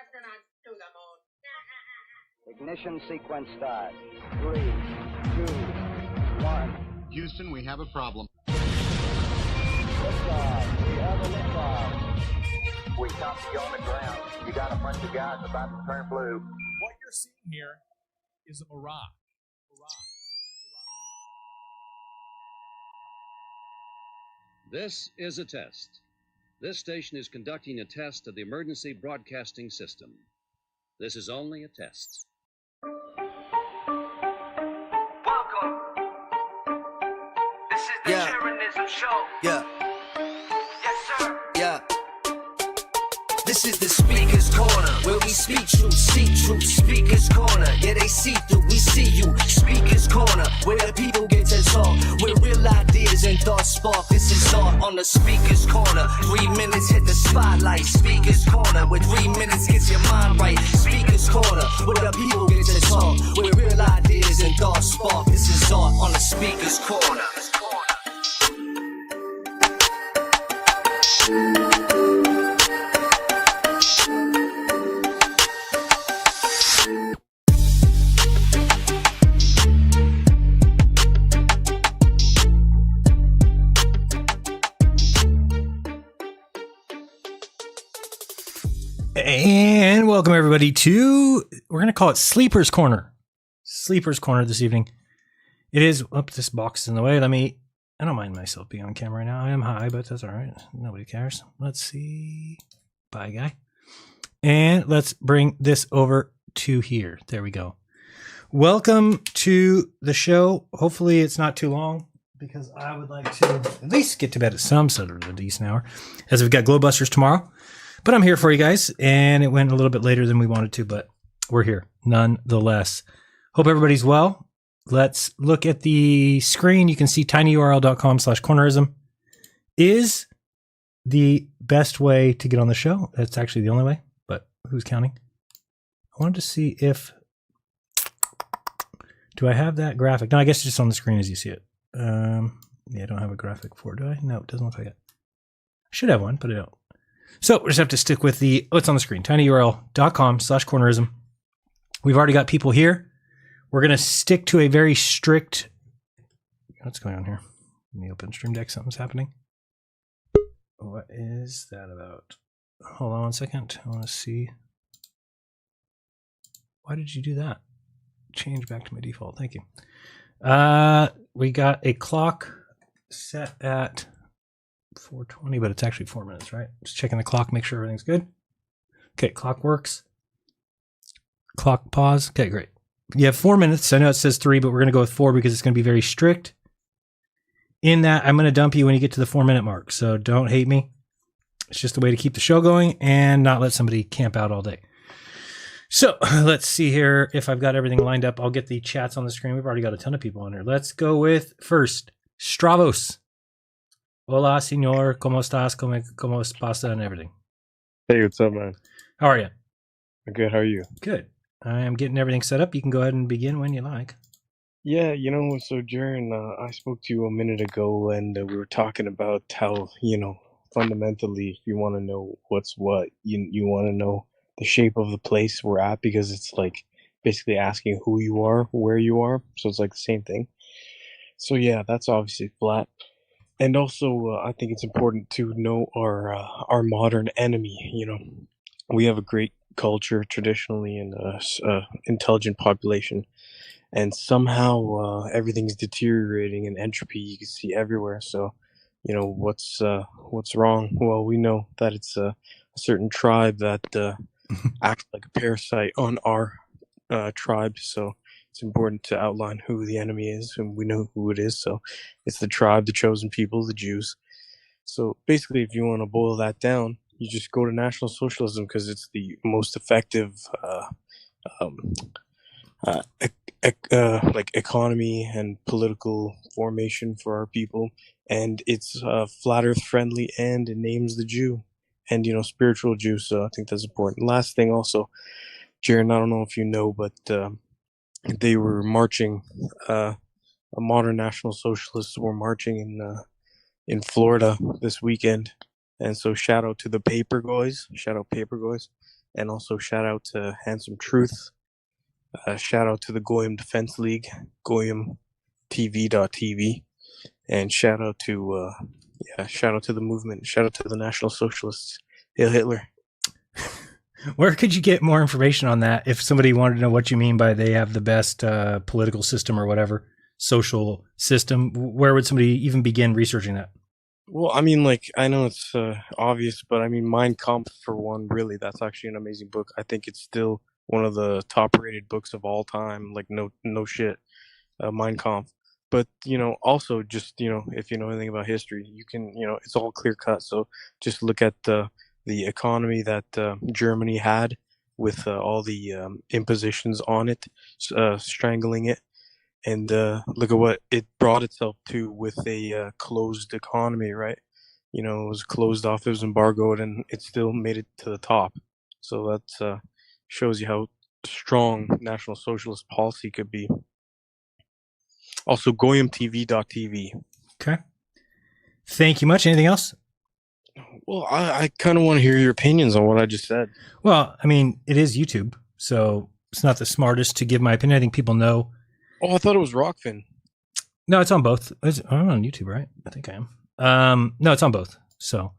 astronauts to the moon. Ignition sequence start. 3, 2, 1. Houston, we have a problem. Liftoff. We have a liftoff. We copy you on the ground. You got a bunch of guys about to turn blue. What you're seeing here is a mirage. This is a test. This station is conducting a test of the emergency broadcasting system. This is only a test. Welcome. This is the Jeranism show. Yeah. Yes, sir. Yeah. This is the Speaker's Corner, where we speak truth, see truth. Speaker's Corner, yeah, they see through, we see you. Speaker's Corner, where the people get to talk, where real ideas and thoughts spark. This is art on the Speaker's Corner. 3 minutes hit the spotlight. Speaker's Corner, where 3 minutes gets your mind right. Speaker's Corner, where the people get to talk, where real ideas and thoughts spark. This is art on the Speaker's Corner. And welcome everybody to, we're going to call it Sleeper's Corner. Sleeper's Corner this evening. It is, this box is in the way. I don't mind myself being on camera right now. I am high, but that's all right. Nobody cares. Let's see. Bye, guy. And let's bring this over to here. There we go. Welcome to the show. Hopefully it's not too long, because I would like to at least get to bed at some sort of a decent hour, as we've got Glowbusters tomorrow. But I'm here for you guys, and it went a little bit later than we wanted to, but we're here nonetheless. Hope everybody's well. Let's look at the screen. You can see tinyurl.com/cornerism is the best way to get on the show. That's actually the only way, but who's counting? I wanted to see if, do I have that graphic? No, I guess it's just on the screen as you see it. Yeah, I don't have a graphic for it, do I? No, it doesn't look like it. I should have one, but I don't. So we just have to stick with the, what's on the screen, tinyurl.com/cornerism. We've already got people here. We're going to stick to a very strict, what's going on here? Let me open Stream Deck, something's happening. What is that about? Hold on 1 second. I want to see. Why did you do that? Change back to my default. Thank you. We got a clock set at 4:20, but it's actually 4 minutes, right? Just checking the clock, make sure everything's good. Okay, clock works. Clock pause. Okay, great. You have 4 minutes. I know it says 3, but we're going to go with 4 because it's going to be very strict. In that, I'm going to dump you when you get to the 4-minute mark, so don't hate me. It's just a way to keep the show going and not let somebody camp out all day. So let's see here if I've got everything lined up. I'll get the chats on the screen. We've already got a ton of people on here. Let's go with first, Stravos. Hola, señor. ¿Cómo estás? ¿Cómo pasa and everything? Hey, what's up, man? How are you? I'm good. How are you? Good. I am getting everything set up. You can go ahead and begin when you like. Yeah, so Jaren, I spoke to you a minute ago, and we were talking about how, fundamentally, if you want to know what's what, you want to know the shape of the place we're at, because it's like basically asking who you are, where you are. So it's like the same thing. So yeah, that's obviously flat. And also, I think it's important to know our modern enemy. We have a great culture traditionally and intelligent population, and somehow everything's deteriorating and entropy you can see everywhere. So, what's wrong? Well, we know that it's a certain tribe that acts like a parasite on our tribe. So it's important to outline who the enemy is, and we know who it is. So it's the tribe, the chosen people, the Jews. So basically, if you want to boil that down, you just go to National Socialism because it's the most effective like economy and political formation for our people. And it's flat earth friendly, and it names the Jew and, spiritual Jew. So I think that's important. Last thing also, Jaron, I don't know if you know, but they were marching, a modern National Socialists were marching in Florida this weekend. And so shout out to the Paper Boys. Shout out Paper Boys. And also shout out to Handsome Truth. Shout out to the Goyim Defense League, goyimtv.tv. And shout out to the movement. Shout out to the National Socialists. Hail Hitler. Where could you get more information on that if somebody wanted to know what you mean by they have the best political system or whatever, social system? Where would somebody even begin researching that? Well, I mean, like, I know it's obvious, but I mean, Mein Kampf, for one, really, that's actually an amazing book. I think it's still one of the top-rated books of all time. Like, no shit, Mein Kampf. But, also just, if you know anything about history, you can, it's all clear-cut. So just look at the economy that Germany had with all the impositions on it, strangling it. And look at what it brought itself to with a closed economy, right? It was closed off, it was embargoed, and it still made it to the top. So that shows you how strong National Socialist policy could be. Also, goyimtv.tv. Okay. Thank you much. Anything else? Well, I kind of want to hear your opinions on what I just said. Well, I mean, it is YouTube, so it's not the smartest to give my opinion. I think people know. Oh, I thought it was Rokfin. No, it's on both. I'm on YouTube, right? I think I am. No, it's on both. So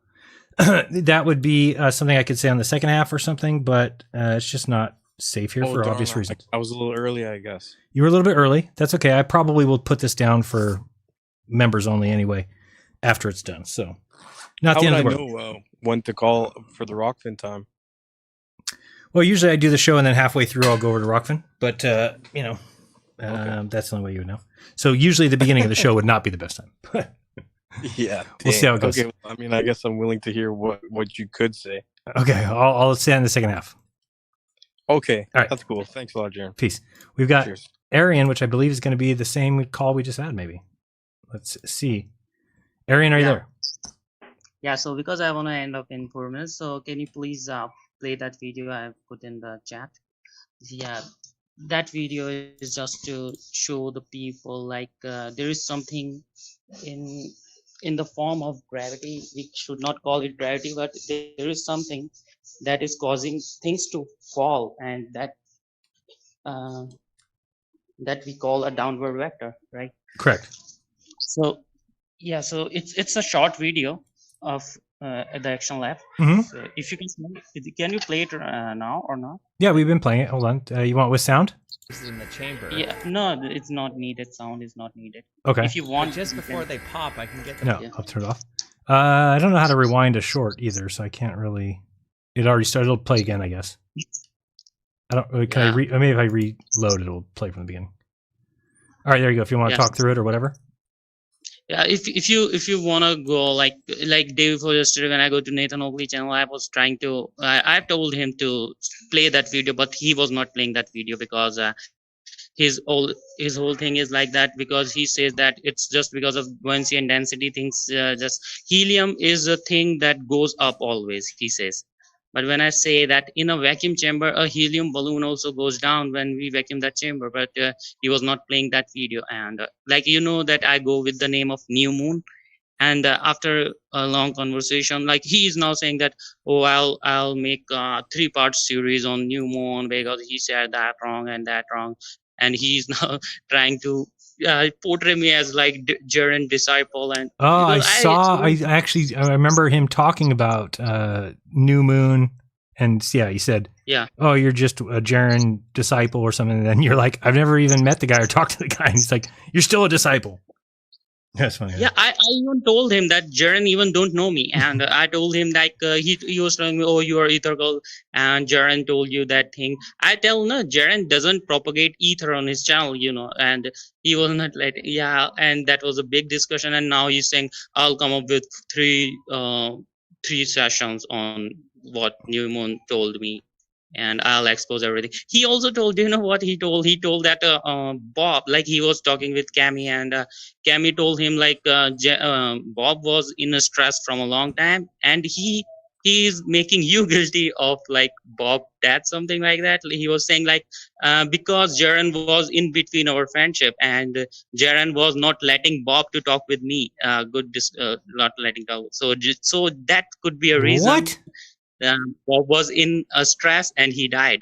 that would be something I could say on the second half or something, but it's just not safe here for obvious reasons. I was a little early, I guess. You were a little bit early. That's okay. I probably will put this down for members only anyway after it's done. So not the end of the world. I know when to call for the Rokfin time? Well, usually I do the show and then halfway through I'll go over to Rokfin, but Okay. that's the only way you would know. So usually the beginning of the show would not be the best time. Yeah, we'll see how it goes. Okay, well, I mean, I guess I'm willing to hear what you could say. Okay, I'll say it in the second half. Okay, all right. That's cool. Thanks a lot, Jaron. Peace. We've got Cheers. Arian, which I believe is going to be the same call we just had, maybe. Let's see. Arian, are you there? Yeah, so because I want to end up in 4 minutes, so can you please play that video I have put in the chat? Yeah, that video is just to show the people like there is something in the form of gravity. We should not call it gravity, but there is something that is causing things to fall, and that we call a downward vector, right? Correct. So yeah, so it's a short video of the action lab. Mm-hmm. So if you can you play it now or not? Yeah, we've been playing it. Hold on. You want it with sound? This is in the chamber. Yeah, no, it's not needed. Sound is not needed. Okay. If you want, just before they pop, I can get them. No, I'll turn it off. I don't know how to rewind a short either, so I can't really. It already started. It'll play again, I guess. I don't. Maybe if I reload, it'll play from the beginning. All right, there you go. If you want to talk through it or whatever. Yeah, if you wanna go like day before yesterday when I go to Nathan Oakley channel, I was trying to I told him to play that video, but he was not playing that video because his whole thing is like that, because he says that it's just because of buoyancy and density things. Just helium is a thing that goes up always, he says. But when I say that in a vacuum chamber, a helium balloon also goes down when we vacuum that chamber. But he was not playing that video. And that I go with the name of New Moon. And after a long conversation, like he is now saying that, I'll make a 3-part series on New Moon because he said that wrong and that wrong. And he's now trying to portray me as like Jaren disciple. And I remember him talking about New Moon, and yeah, he said, oh, you're just a Jaren disciple or something. And then you're like, I've never even met the guy or talked to the guy, and he's like, you're still a disciple. That's funny. Yeah, I even told him that Jaren even don't know me, and I told him like he was telling me, oh, you are ethical, and Jaren told you that thing. I tell no, Jaren doesn't propagate ether on his channel, and he was not like and that was a big discussion. And now he's saying I'll come up with three sessions on what New Moon told me, and I'll expose everything. He also told, what he told? He told that Bob, like he was talking with Cammy, and Cammy told him like Bob was in a stress from a long time, and he is making you guilty of like Bob death, something like that. He was saying like because Jaren was in between our friendship, and Jaren was not letting Bob to talk with me. Not letting talk. So that could be a reason. What? Bob was in a stress and he died.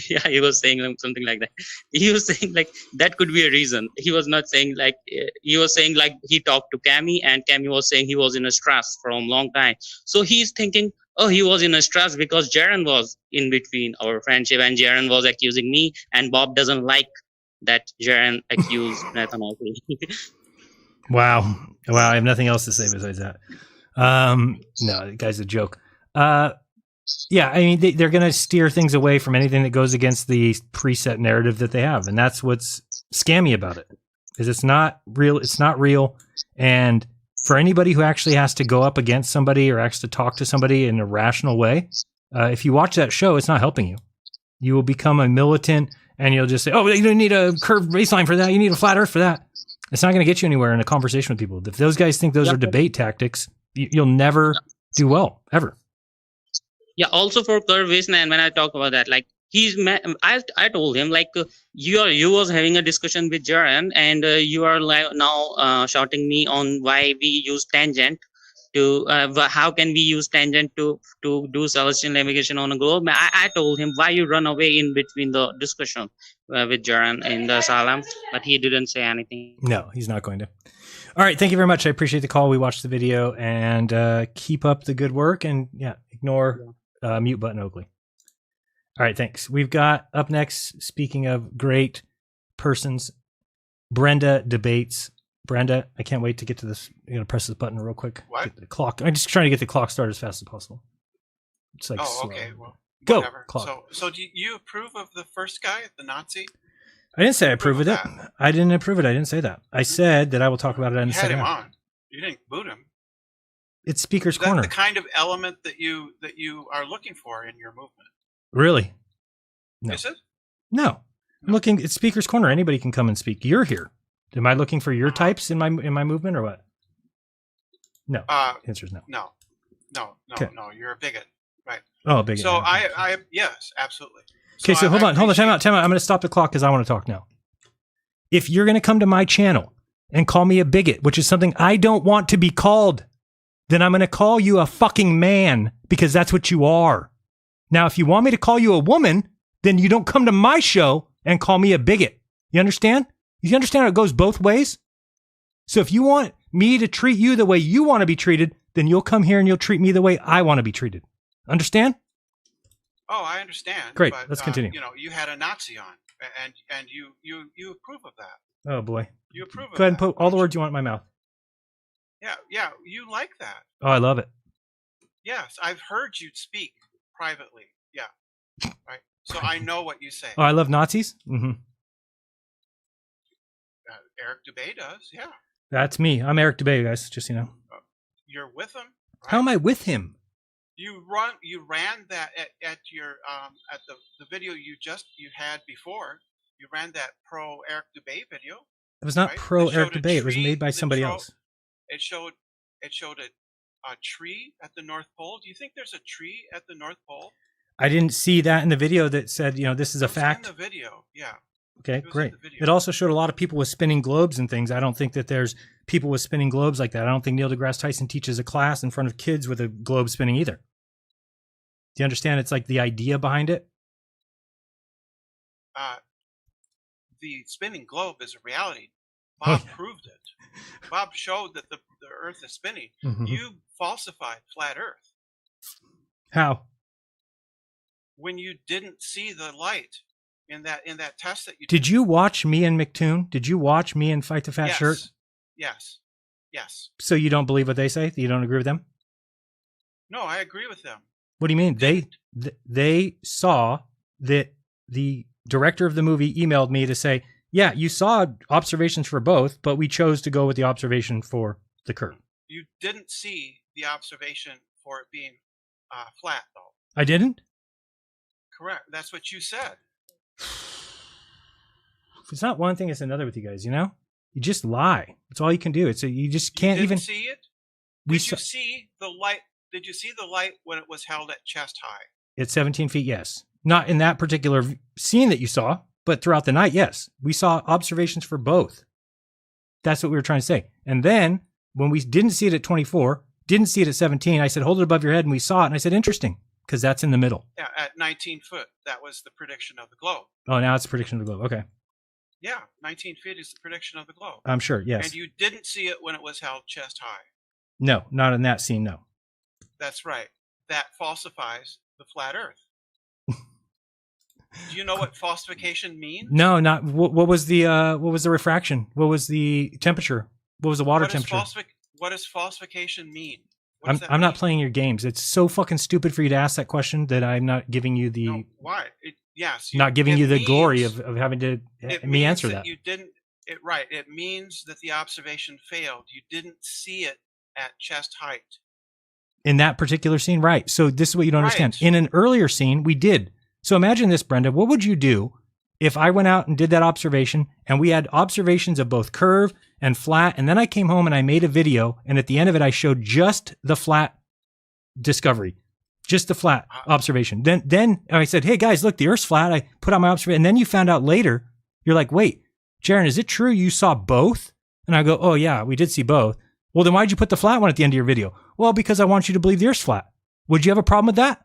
Yeah, he was saying something like that. He was saying like that could be a reason. He was not saying like he was saying like he talked to Cammy and Cammy was saying he was in a stress from a long time. So he's thinking, oh, he was in a stress because Jaren was in between our friendship and Jaren was accusing me, and Bob doesn't like that Jaren accused Nathan Oakley. Wow. I have nothing else to say besides that. No, the guy's a joke. Yeah, I mean, they're going to steer things away from anything that goes against the preset narrative that they have. And that's what's scammy about it, is it's not real. It's not real. And for anybody who actually has to go up against somebody or has to talk to somebody in a rational way, if you watch that show, it's not helping you. You will become a militant and you'll just say, oh, you don't need a curved baseline for that. You need a flat earth for that. It's not going to get you anywhere in a conversation with people. If those guys think those are debate tactics, you'll never do well, ever. Yeah, also for curved waistline, when I talk about that, like I told him like you was having a discussion with Jaren and you are like now shouting me on why we use tangent to how can we use tangent to do celestial navigation on a globe. I told him why you run away in between the discussion with Jaren in the Salam, but he didn't say anything. No, he's not going to. All right, thank you very much. I appreciate the call. We watched the video, and keep up the good work, and ignore mute button Oakley. All right, thanks. We've got up next, speaking of great persons, Brenda debates. Brenda, I can't wait to get to this. I'm going to press this button real quick. What? Get the clock. I'm just trying to get the clock started as fast as possible. It's like slow. Okay. Well, go. Whatever. Clock. So do you approve of the first guy, the Nazi? I didn't say I approve of it. I didn't approve it. I didn't say that. I said that I will talk about it in You the had second him half. on. You didn't boot him. It's Speaker's Is that Corner. the kind of element that you are looking for in your movement? Really? No. Is it? No. I'm looking. It's Speaker's Corner. Anybody can come and speak. You're here. Am I looking for your types in my movement or what? No. The answer is no. No. Okay. No. You're a bigot, right? Oh, bigot. So I yes, absolutely. Okay, so hold on, time out. I'm going to stop the clock because I want to talk now. If you're going to come to my channel and call me a bigot, which is something I don't want to be called, then I'm going to call you a fucking man because that's what you are. Now, if you want me to call you a woman, then you don't come to my show and call me a bigot. You understand? You understand how it goes both ways? So if you want me to treat you the way you want to be treated, then you'll come here and you'll treat me the way I want to be treated. Understand? Oh, I understand. Great. But, Let's continue. You had a Nazi on, and you approve of that. Oh boy. You approve of that. Go ahead and put all the words you want in my mouth. Yeah, you like that. Oh, I love it. Yes, I've heard you speak privately. Yeah, right. So I know what you say. Oh, I love Nazis? Mm-hmm. Eric Dubay does, yeah. That's me. I'm Eric Dubay, guys, just so you know. You're with him? Right? How am I with him? You ran that at your at the video you had before. You ran that pro Eric Dubay video. It was not right? pro Eric Dubay. It was made by somebody else. It showed a tree at the North Pole. Do you think there's a tree at the North Pole? I didn't see that in the video that said, this is a fact. In the video, yeah. Okay, great. It also showed a lot of people with spinning globes and things. I don't think that there's people with spinning globes like that. I don't think Neil deGrasse Tyson teaches a class in front of kids with a globe spinning either. Do you understand? It's like the idea behind it. The spinning globe is a reality. Bob proved it. Bob showed that the Earth is spinning. Mm-hmm. You falsified flat Earth. How? When you didn't see the light in that test that you did. You watch me and McToon? Did you watch me and Fight the Fat Shirt? Yes. So you don't believe what they say? You don't agree with them? No, I agree with them. What do you mean? They saw that the director of the movie emailed me to say, yeah, you saw observations for both, but we chose to go with the observation for the curve. You didn't see the observation for it being flat, though. I didn't? Correct. That's what you said. If it's not one thing, it's another with you guys, You just lie. That's all you can do. You just can't even see it. Did you see the light? Did you see the light when it was held at chest high? At 17 feet, yes. Not in that particular scene that you saw, but throughout the night, yes. We saw observations for both. That's what we were trying to say. And then when we didn't see it at 24, didn't see it at 17, I said, hold it above your head, and we saw it. And I said, interesting. because that's in the middle. Yeah, at 19 foot. That was the prediction of the globe. Oh, now it's prediction of the globe. Okay. Yeah, 19 feet is the prediction of the globe. I'm sure, yes. And you didn't see it when it was held chest high. No, not in that scene, no. That's right. That falsifies the flat Earth. Do you know what falsification means? No, not what was the refraction? What was the temperature? What was the water temperature? What does falsification mean? I'm not playing your games. It's so fucking stupid for you to ask that question that I'm not giving you the why? Not giving you the glory of having to me answer that. You didn't right. It means that the observation failed. You didn't see it at chest height. In that particular scene, right. So this is what you don't understand. In an earlier scene, we did. So imagine this, Brenda. What would you do if I went out and did that observation and we had observations of both curve and flat, and then I came home and I made a video, and at the end of it, I showed just the flat discovery, just the flat observation. Then I said, hey guys, look, the Earth's flat. I put out my observation. And then you found out later, you're like, wait, Jaron, is it true you saw both? And I go, oh yeah, we did see both. Well, then why'd you put the flat one at the end of your video? Well, because I want you to believe the Earth's flat. Would you have a problem with that?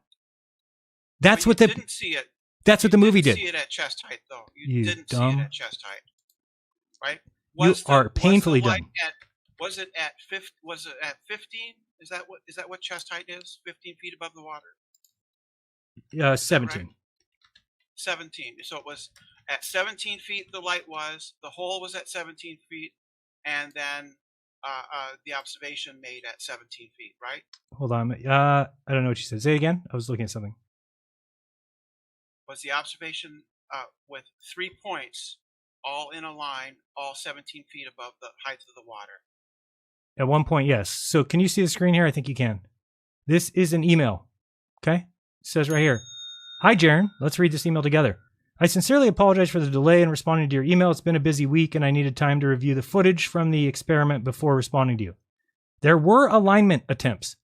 That's what didn't see it. That's what the movie did. See it at chest height, though. You didn't dumb. see it at chest height, right? You are painfully dumb. Was it at 15? Is that what chest height is? 15 feet above the water. 17. Right? 17. So it was at 17 feet. The light was. The hole was at 17 feet, and then the observation made at 17 feet. Right? Hold on. I don't know what you said. Say it again. I was looking at something. Was the observation with 3 points, all in a line, all 17 feet above the height of the water? At one point, yes. So can you see the screen here? I think you can. This is an email. Okay? It says right here, hi, Jaron. Let's read this email together. I sincerely apologize for the delay in responding to your email. It's been a busy week, and I needed time to review the footage from the experiment before responding to you. There were alignment attempts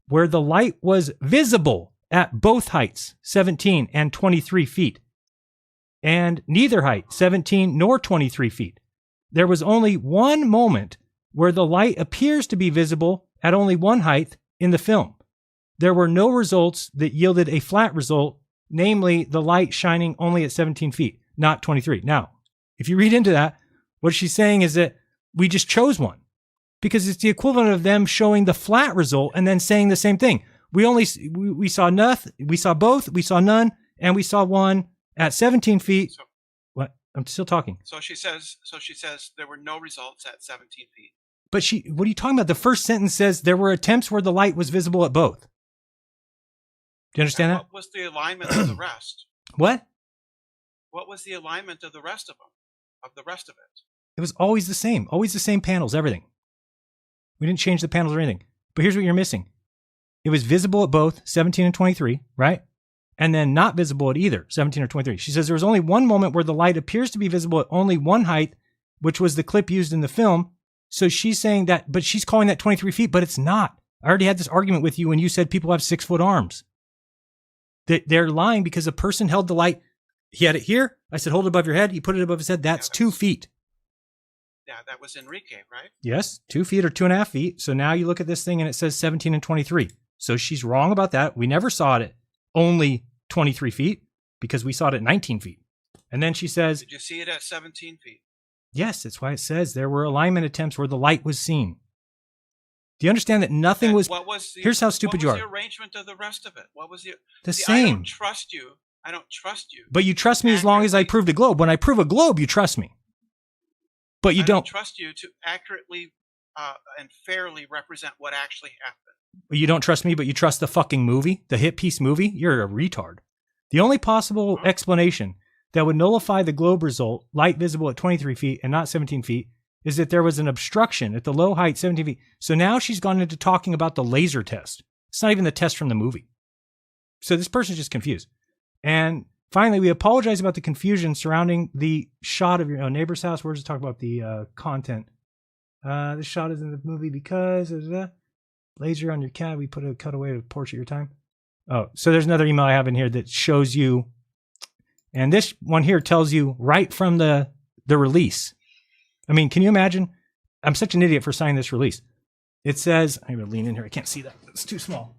where the light was visible at both heights, 17 and 23 feet, and neither height, 17 nor 23 feet. There was only one moment where the light appears to be visible at only one height in the film. There were no results that yielded a flat result, namely the light shining only at 17 feet, not 23. Now, if you read into that, what she's saying is that we just chose one because it's the equivalent of them showing the flat result and then saying the same thing. We saw nothing, we saw both, we saw none, and we saw one at 17 feet. So, what? I'm still talking. So she says there were no results at 17 feet. But what are you talking about? The first sentence says there were attempts where the light was visible at both. Do you understand that? What was the alignment of the rest? What? What was the alignment of the rest of them? Of the rest of it? It was always the same panels, everything. We didn't change the panels or anything. But here's what you're missing. It was visible at both 17 and 23, right? And then not visible at either 17 or 23. She says there was only one moment where the light appears to be visible at only one height, which was the clip used in the film. So she's saying that, but she's calling that 23 feet, but it's not. I already had this argument with you when you said people have 6-foot arms. They're lying because a person held the light. He had it here. I said, hold it above your head. He put it above his head. That's 2 feet. Yeah, that was Enrique, right? Yes, 2 feet or 2.5 feet. So now you look at this thing and it says 17 and 23. So she's wrong about that. We never saw it at only 23 feet because we saw it at 19 feet. And then she says, did you see it at 17 feet? Yes, that's why it says there were alignment attempts where the light was seen. Do you understand that nothing was... Here's how stupid you are. What was the arrangement of the rest of it? What was the same? I don't trust you. I don't trust you. But you trust me as long as I prove a globe. When I prove a globe, you trust me. But you don't trust you to accurately and fairly represent what actually happened. You don't trust me, but you trust the fucking movie, the hit piece movie? You're a retard. The only possible explanation that would nullify the globe result, light visible at 23 feet and not 17 feet, is that there was an obstruction at the low height, 17 feet. So now she's gone into talking about the laser test. It's not even the test from the movie. So this person's just confused. And finally, we apologize about the confusion surrounding the shot of your neighbor's house. We're just talking about the content. The shot is in the movie because of the laser on your cat. We put a cutaway of a portrait of your time. Oh, so there's another email I have in here that shows you. And this one here tells you right from the release. I mean, can you imagine? I'm such an idiot for signing this release. It says, I'm going to lean in here. I can't see that. It's too small.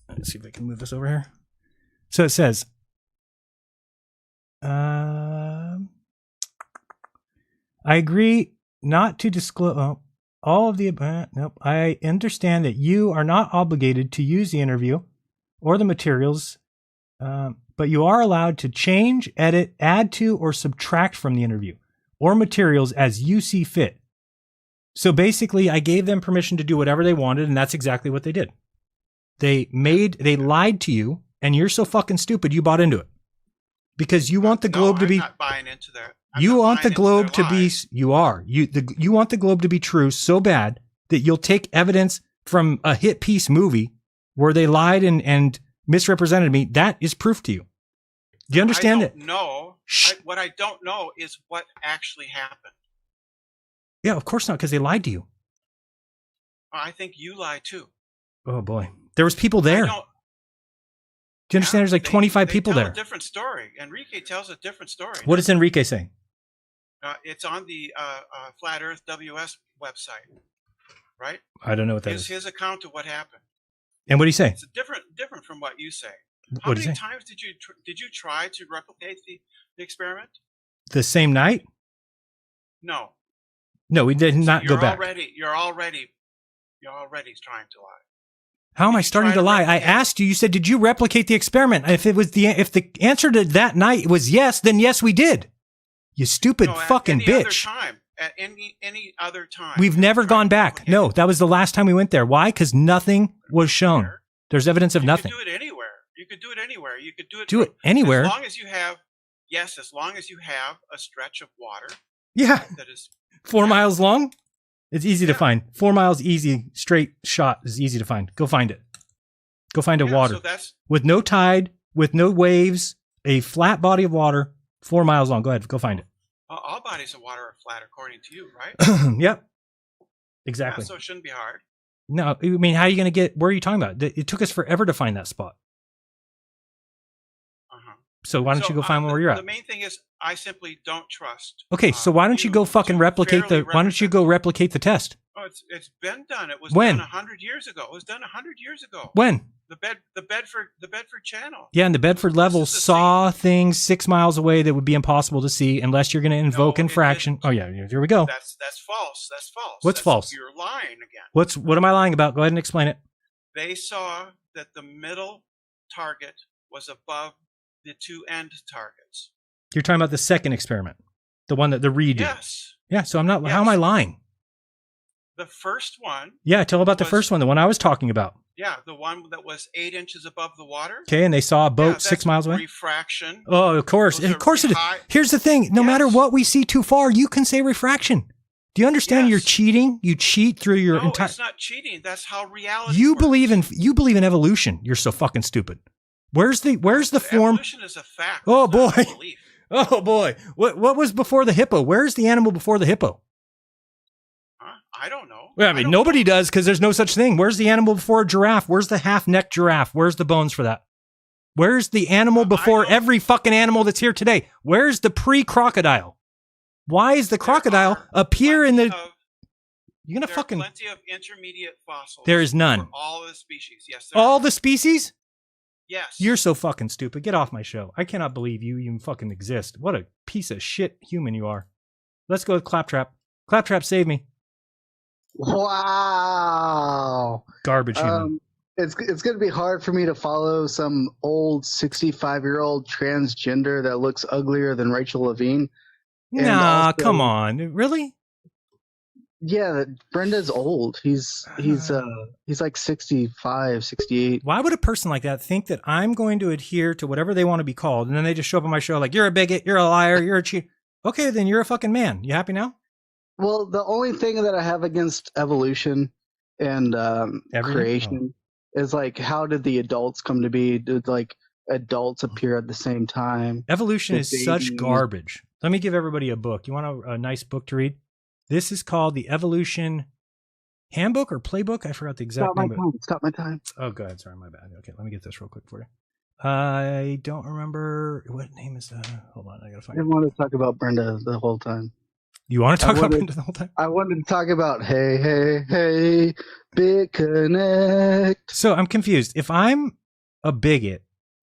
Let's see if I can move this over here. So it says, I agree not to disclose all of the. Nope. I understand that you are not obligated to use the interview or the materials, but you are allowed to change, edit, add to, or subtract from the interview or materials as you see fit. So basically, I gave them permission to do whatever they wanted, and that's exactly what they did. They lied to you, and you're so fucking stupid you bought into it. Because you want the globe to be. I'm not buying into that. You want the globe to be. You are. You want the globe to be true so bad that you'll take evidence from a hit piece movie where they lied and misrepresented me. That is proof to you. Do you understand it? No. What I don't know is what actually happened. Yeah, of course not, because they lied to you. I think you lied too. Oh boy, there was people there. Do you understand? There's like 25 people there. A different story. Enrique tells a different story. What does Enrique say? It's on the Flat Earth WS website, right? I don't know what that is. His account of what happened. And what did he say? It's different from what you say. How many times did you try to replicate the experiment? The same night? No. No, we did not go back. You're already trying to lie. How am I starting to lie? I asked you. You said, "Did you replicate the experiment?" If the answer to that night was yes, then yes, we did. You stupid fucking bitch. At any other time. We've never gone back. No, that was the last time we went there. Why? Because nothing was shown. There's evidence of nothing. You could do it anywhere. You could do it anywhere. You could do it anywhere. As long as you have, as long as you have a stretch of water. Yeah. That is 4 miles long. It's easy to find. 4 miles easy, straight shot is easy to find. Go find it. Go find a water. So with no tide, with no waves, a flat body of water, 4 miles long. Go ahead, go find it. All bodies of water are flat, according to you, right? Yep. Exactly. Yeah, so it shouldn't be hard. No, I mean, how are you going to get, where are you talking about? It took us forever to find that spot. So why don't you go find where you're at? The main thing is I simply don't trust. Okay, so why don't you go fucking replicate the, why don't you go replicate the test? Oh, it's been done. It was when? done 100 years ago. It was done 100 years ago. When? The Bedford channel. Yeah, and the Bedford level saw things 6 miles away that would be impossible to see unless you're going to invoke infraction. Oh yeah, here we go. That's false. That's false. What's false? You're lying again. What am I lying about? Go ahead and explain it. They saw that the middle target was above the two end targets. You're talking about the second experiment, the one that the Reed did. Yes. Yeah. So I'm not. Yes. How am I lying? The first one. Yeah, tell about the first one, the one I was talking about. Yeah, the one that was 8 inches above the water. Okay, and they saw a boat 6 miles away. Refraction. Oh, of course, it is. Here's the thing: no matter what we see too far, you can say refraction. Do you understand? You're cheating. You cheat through your entire. No, it's not cheating. That's how reality. You believe in evolution. You're so fucking stupid. Where's the form? Evolution is a fact. Oh boy. Oh boy. What was before the hippo? Where's the animal before the hippo? I don't know. Well, I mean, nobody does because there's no such thing. Where's the animal before a giraffe? Where's the half-necked giraffe? Where's the bones for that? Where's the animal before every fucking animal that's here today? Where's the pre-crocodile? Why is the crocodile appear in the... You're gonna fucking... plenty of intermediate fossils. There is none. For all the species. Yes, all the species? Yes. You're so fucking stupid. Get off my show. I cannot believe you even fucking exist. What a piece of shit human you are. Let's go with Claptrap. Claptrap, save me. Wow. Garbage human. It's going to be hard for me to follow some old 65-year-old transgender that looks uglier than Rachel Levine. Nah, come on. Really? Yeah, Brenda's old. He's like 65, 68. Why would a person like that think that I'm going to adhere to whatever they want to be called, and then they just show up on my show like, you're a bigot, you're a liar, you're a cheat. Okay, then you're a fucking man. You happy now? Well, the only thing that I have against evolution and creation is like, how did the adults come to be? Did like adults appear at the same time? Evolution is such garbage. Let me give everybody a book. You want a nice book to read? This is called the Evolution Handbook or Playbook. I forgot the exact name. Stop my time. Oh, go ahead. Sorry, my bad. Okay, let me get this real quick for you. I don't remember what name is that. Hold on, I gotta find it. I didn't want to talk about Brenda the whole time. You want to talk about Brenda the whole time? I wanted to talk about hey, BitConnect. So I'm confused. If I'm a bigot,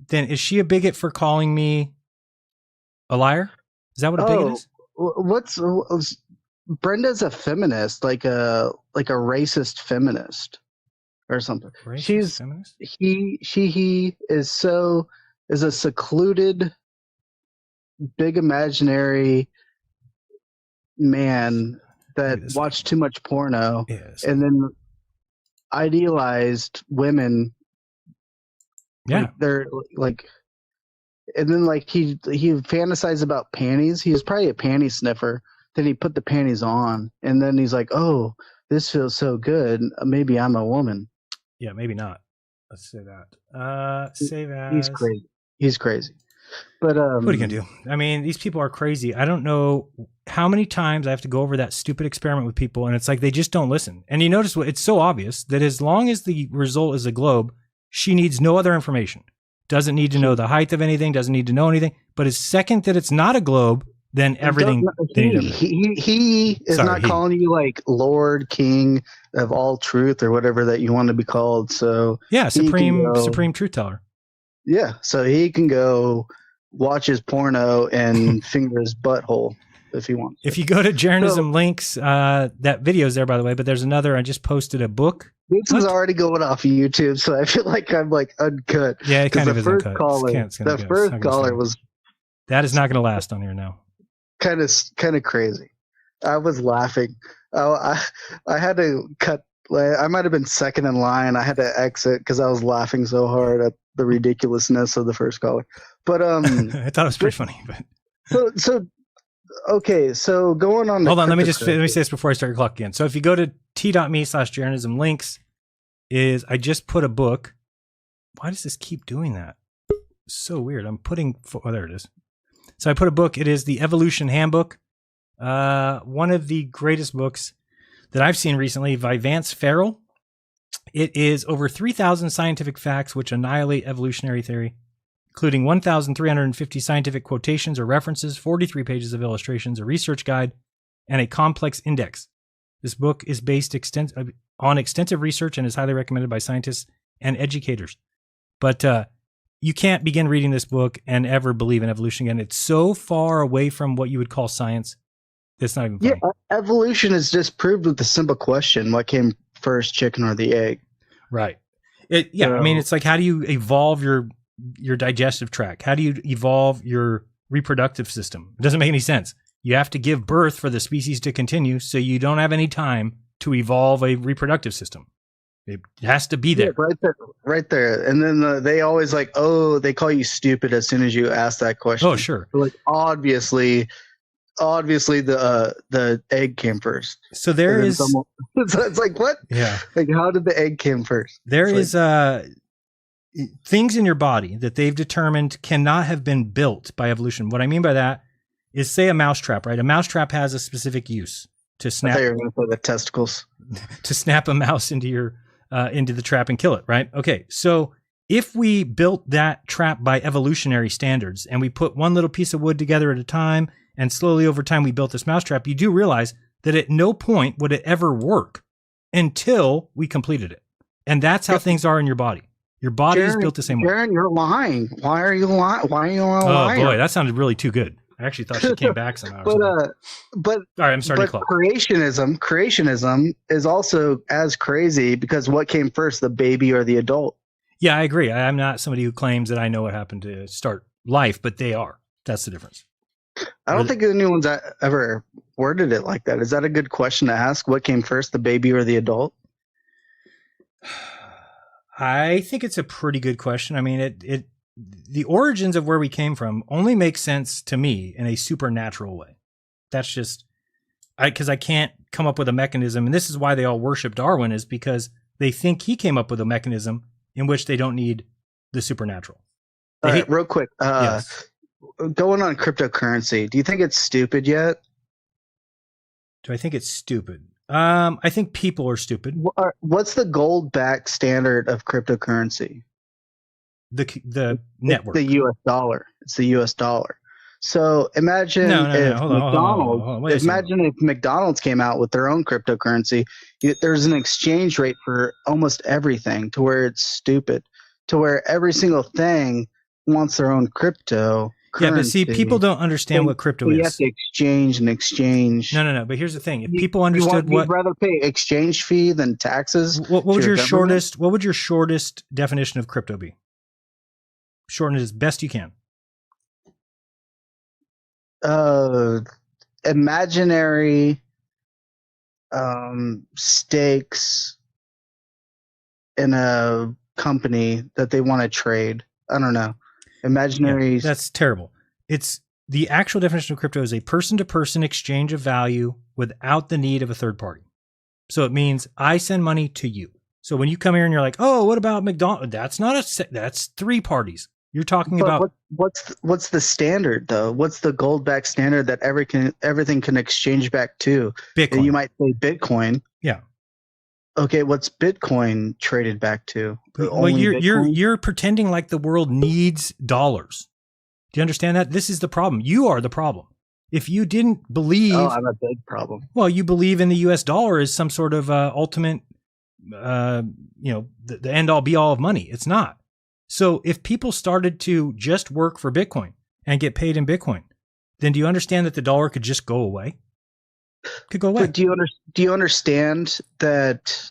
then is she a bigot for calling me a liar? Is that what a bigot is? What's Brenda's a feminist, like a racist feminist or something. Racist feminist? He is a secluded, big imaginary man that watched too much porno and then idealized women. Yeah, like they're like, and then like he fantasized about panties. He was probably a panty sniffer. Then he put the panties on, and then he's like, "Oh, this feels so good. Maybe I'm a woman." Yeah, maybe not. Let's say that. Save as. He's crazy. He's crazy. But what are you gonna do? I mean, these people are crazy. I don't know how many times I have to go over that stupid experiment with people, and it's like they just don't listen. And you notice it's so obvious that as long as the result is a globe, she needs no other information. Doesn't need to know the height of anything. Doesn't need to know anything. But as second that it's not a globe, then everything. He is not calling you like Lord, King of all truth, or whatever that you want to be called. So yeah, supreme truth teller. Yeah, so he can go watch his porno and finger his butthole if he wants. If you go to Jeranism links, that video's there, by the way. But there's another. I just posted a book. This is already going off YouTube, so I feel like I'm like uncut. Yeah, it kind of is uncut. The first caller was. That is not going to last on here now. Kind of crazy. I was laughing. I had to cut. I might have been second in line. I had to exit because I was laughing so hard at the ridiculousness of the first caller. But I thought it was pretty funny. But okay. So going on. Hold on. Let me say this before I start your clock again. So if you go to t.me/Jeranism links, I just put a book. Why does this keep doing that? So weird. I'm putting. Oh, there it is. So I put a book. It is the Evolution Handbook. One of the greatest books that I've seen recently by Vance Farrell. It is over 3,000 scientific facts which annihilate evolutionary theory, including 1,350 scientific quotations or references, 43 pages of illustrations, a research guide, and a complex index. This book is based on extensive research and is highly recommended by scientists and educators. But you can't begin reading this book and ever believe in evolution again. It's so far away from what you would call science. It's not even funny. Yeah, evolution is disproved with the simple question: what came first, chicken or the egg? Right. I mean, it's like, how do you evolve your digestive tract? How do you evolve your reproductive system? It doesn't make any sense. You have to give birth for the species to continue, so you don't have any time to evolve a reproductive system. It has to be there. Yeah, right there. And then they always like, they call you stupid as soon as you ask that question. Oh, sure. Like, obviously the egg came first. So there is. So it's like, what? Yeah. Like, how did the egg came first? There is things in your body that they've determined cannot have been built by evolution. What I mean by that is, say, a mousetrap, right? A mousetrap has a specific use to snap. I thought you were going to say the testicles. To snap a mouse into the trap and kill it, right? Okay, so if we built that trap by evolutionary standards and we put one little piece of wood together at a time, and slowly over time we built this mousetrap, you do realize that at no point would it ever work until we completed it. And that's how things are in your body. Your body is built the same way. Jaron, you're lying. Why are you lying? Why are you lying? Oh boy, that sounded really too good. I actually thought she came back somehow. But all right, I'm starting to clock. Creationism is also as crazy, because what came first, the baby or the adult? Yeah, I agree. I'm not somebody who claims that I know what happened to start life, but they are. That's the difference. I don't think anyone's ever worded it like that. Is that a good question to ask? What came first, the baby or the adult? I think it's a pretty good question. I mean, the origins of where we came from only make sense to me in a supernatural way. That's just because I can't come up with a mechanism. And this is why they all worship Darwin, is because they think he came up with a mechanism in which they don't need the supernatural. All right, real quick. Yes. Going on cryptocurrency, do you think it's stupid yet? Do I think it's stupid? I think people are stupid. What's the gold-backed standard of cryptocurrency? The network. The U.S. dollar. It's the U.S. dollar. So imagine No, if hold on, McDonald's, wait a second. imagine if McDonald's came out with their own cryptocurrency. There's an exchange rate for almost everything to where it's stupid, to where every single thing wants their own crypto. Yeah, but see, people don't understand what crypto You is. have to exchange and exchange. No. But here's the thing: if people understood you'd rather pay exchange fee than taxes. What would to your government? shortest? What would your shortest definition of crypto be? Shorten it as best you can. Imaginary stakes in a company that they want to trade. I don't know. Imaginary. Yeah, that's terrible. It's the actual definition of crypto is a person-to-person exchange of value without the need of a third party. So it means I send money to you. So when you come here and you're like, oh, what about McDonald's? That's three parties. You're talking about what's the standard though? What's the gold backed standard that everything can exchange back to? Bitcoin. And you might say Bitcoin. Yeah. Okay, what's Bitcoin traded back to? Well, you're pretending like the world needs dollars. Do you understand that? This is the problem. You are the problem. If you didn't believe, I'm a big problem. Well, you believe in the U.S. dollar as some sort of ultimate, the end all be all of money. It's not. So if people started to just work for Bitcoin and get paid in Bitcoin, then do you understand that the dollar could just go away? Could go away. But do you understand that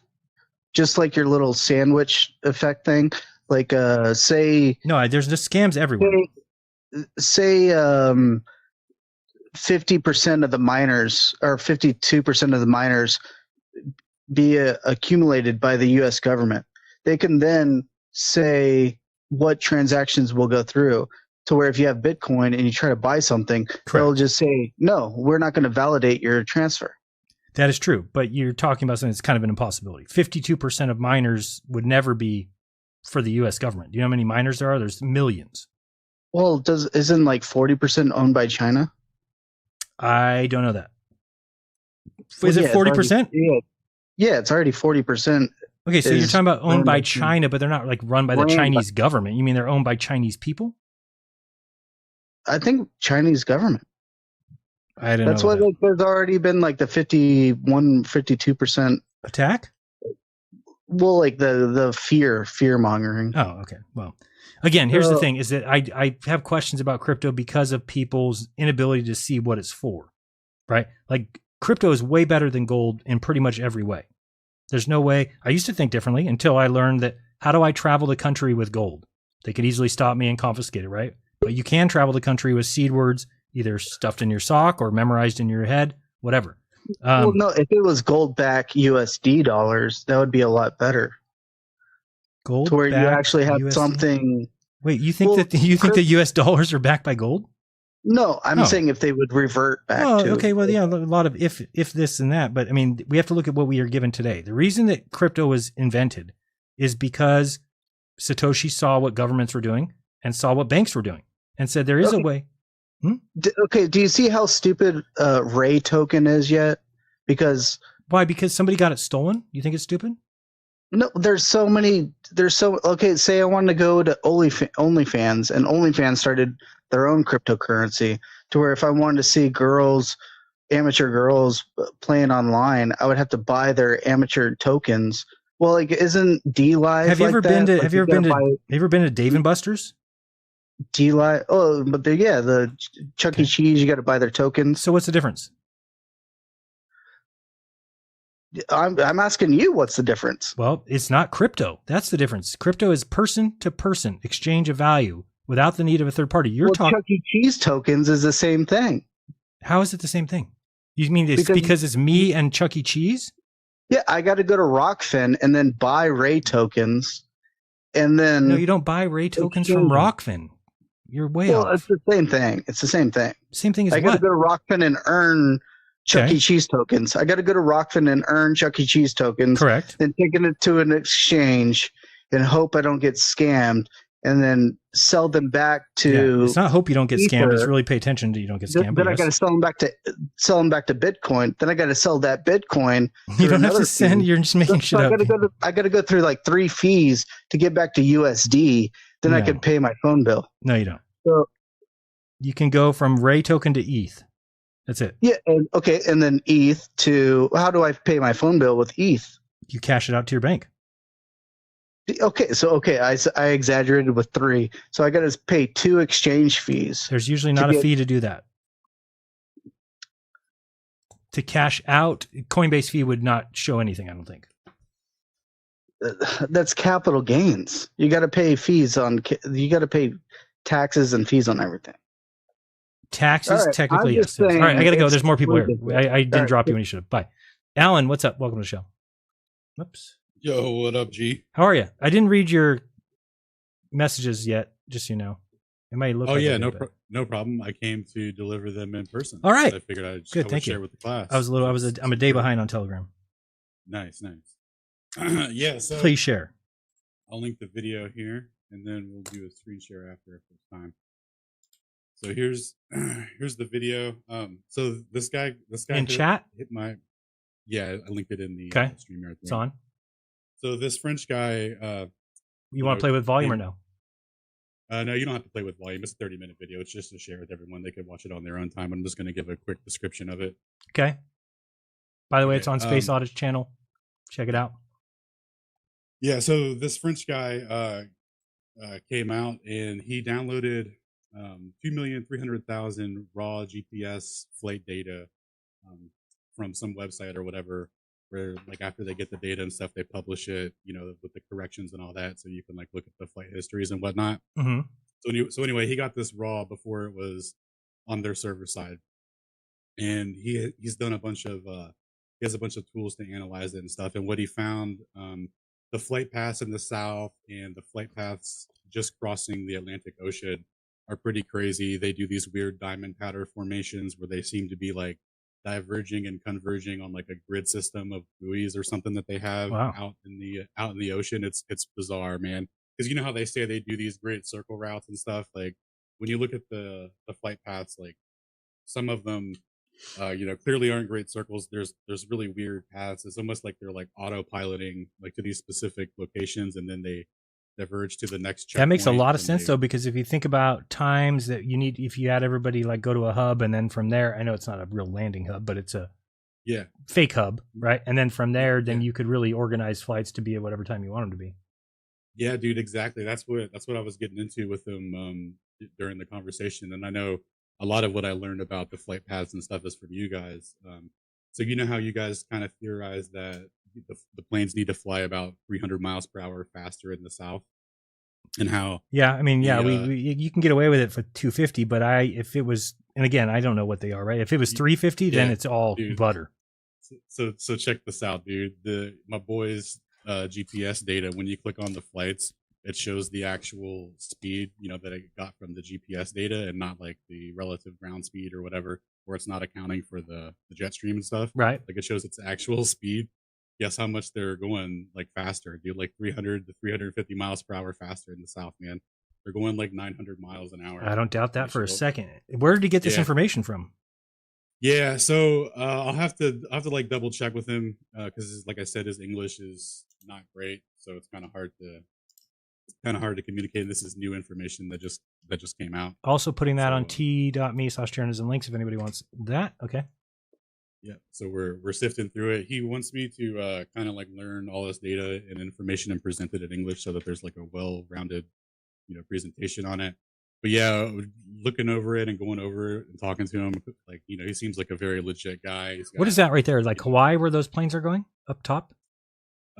just like your little sandwich effect thing, like say no, there's just scams everywhere. Say 50% of the miners or 52% of the miners be accumulated by the U.S. government. They can then say what transactions will go through to where if you have Bitcoin and you try to buy something, they'll just say, no, we're not going to validate your transfer. That is true, but you're talking about something that's kind of an impossibility. 52% of miners would never be for the U.S. government. Do you know how many miners there are? There's millions. Well, isn't like 40% owned by China? I don't know that. Is it 40%? Yeah, it's already 40%. Okay, so you're talking about owned by China, but they're not like run by the Chinese government. You mean they're owned by Chinese people? I think Chinese government. I don't That's know. why there's already been like the 52% attack. Well, like the fear mongering. Oh, okay. Well, again, here's the thing: is that I have questions about crypto because of people's inability to see what it's for. Right? Like crypto is way better than gold in pretty much every way. There's no way. I used to think differently until I learned that how do I travel the country with gold? They could easily stop me and confiscate it, right? But you can travel the country with seed words, either stuffed in your sock or memorized in your head, whatever. Well, no, if it was gold back USD dollars, that would be a lot better. Gold to where you actually have USD? Something. Wait, you think that the US dollars are backed by gold? No, I'm saying if they would revert back to. Okay, well, yeah, a lot of if this and that, but I mean, we have to look at what we are given today. The reason that crypto was invented is because Satoshi saw what governments were doing and saw what banks were doing and said there is a way. Okay, do you see how stupid Ray token is yet? Because why? Because somebody got it stolen? You think it's stupid? No, okay, say I wanted to go to OnlyFans and OnlyFans started their own cryptocurrency to where if I wanted to see amateur girls playing online, I would have to buy their amateur tokens. Well, like isn't D-Live Have you ever been to Have you ever been to Dave and buy Buster's? D-Live. Oh, but the Chuck E. Cheese, you got to buy their tokens. So what's the difference? I'm asking you what's the difference. Well, it's not crypto. That's the difference. Crypto is person-to-person exchange of value without the need of a third party. You're talking Chuck E. Cheese tokens is the same thing. How is it the same thing? You mean it's because it's me and Chuck E. Cheese? Yeah, I got to go to Rokfin and then buy Ray tokens, and then no, you don't buy Ray tokens from Rokfin. You're way off. It's the same thing. It's the same thing. Same thing as I got to go to Rokfin and earn Chuck E. Cheese tokens. I got to go to Rokfin and earn Chuck E. Cheese tokens. Correct. Then taking it to an exchange and hope I don't get scammed, and then sell them back to. Yeah, it's not hope you don't get scammed. It's really pay attention to you don't get scammed. Then I got to sell them back to Bitcoin. Then I got to sell that Bitcoin. You don't have to send. You're just making shit up. I got to go through like 3 fees to get back to USD. Then I could pay my phone bill. No, you don't. So You can go from Ray token to ETH. That's it. Yeah. And then ETH to, how do I pay my phone bill with ETH? You cash it out to your bank. Okay, I exaggerated with 3. So I got to pay 2 exchange fees. There's usually not a fee to do that. To cash out, Coinbase fee would not show anything, I don't think. That's capital gains. You got to pay fees you got to pay taxes and fees on everything. Taxes, right, technically, yes. All right, I got to go. There's more people here. I didn't drop you when you should have. Bye. Alan, what's up? Welcome to the show. Whoops. Yo, what up, G? How are you? I didn't read your messages yet, just so you know. It might look like no problem. I came to deliver them in person. All right. So I figured I would thank share you. with the class. I'm a day behind on Telegram. Nice. Yeah, so please share. I'll link the video here, and then we'll do a screen share after if there's time. So here's the video. So this guy in chat hit my. Yeah, I linked it in the stream here. It's on. So this French guy. You want to play with volume or no? No, you don't have to play with volume. It's a 30-minute video. It's just to share with everyone. They can watch it on their own time. I'm just going to give a quick description of it. Okay. By the way, it's on Space Audit's channel. Check it out. Yeah, so this French guy came out and he downloaded 2,300,000 raw GPS flight data from some website or whatever, where like after they get the data and stuff, they publish it, with the corrections and all that, so you can like look at the flight histories and whatnot. Mm-hmm. So anyway, he got this raw before it was on their server side, and he's done a bunch of he has a bunch of tools to analyze it and stuff. And what he found, the flight paths in the south and the flight paths just crossing the Atlantic Ocean are pretty crazy. They do these weird diamond pattern formations where they seem to be like diverging and converging on like a grid system of buoys or something that they have out in the ocean. It's bizarre, man. Because you know how they say they do these great circle routes and stuff. Like when you look at the flight paths, like some of them, clearly aren't great circles. There's really weird paths. It's almost like they're like autopiloting like to these specific locations, and then they diverge to the next checkpoint. That makes a lot of sense though, because if you think about times that you need, if you had everybody like go to a hub and then from there, I know it's not a real landing hub, but it's a fake hub, right? And then from there, then you could really organize flights to be at whatever time you want them to be. Yeah, dude, exactly. That's what I was getting into with him during the conversation. And I know a lot of what I learned about the flight paths and stuff is from you guys. So you know how you guys kind of theorize that the planes need to fly about 300 miles per hour faster in the south, and how? Yeah, I mean, you can get away with it for 250, but if it was, and again, I don't know what they are, right? If it was 350, then it's all butter. So check this out, dude. My boy's GPS data, when you click on the flights, it shows the actual speed, that I got from the GPS data, and not like the relative ground speed or whatever, where it's not accounting for the jet stream and stuff. Right. Like it shows its actual speed. Guess how much they're going like faster, dude? Like 300 to 350 miles per hour faster in the south, man. They're going like 900 miles an hour. I don't doubt that for a second. Where did he get this information from? Yeah, so I'll have to like double check with him because, like I said, his English is not great, so it's kind of hard to communicate. This is new information that just came out. Also putting that on t.me/Jeranism links if anybody wants that. Okay. Yeah, so we're sifting through it. He wants me to kind of like learn all this data and information and present it in English so that there's like a well-rounded, presentation on it. But yeah, looking over it and going over it and talking to him, like, he seems like a very legit guy. What is that right there? Like Hawaii, where those planes are going up top?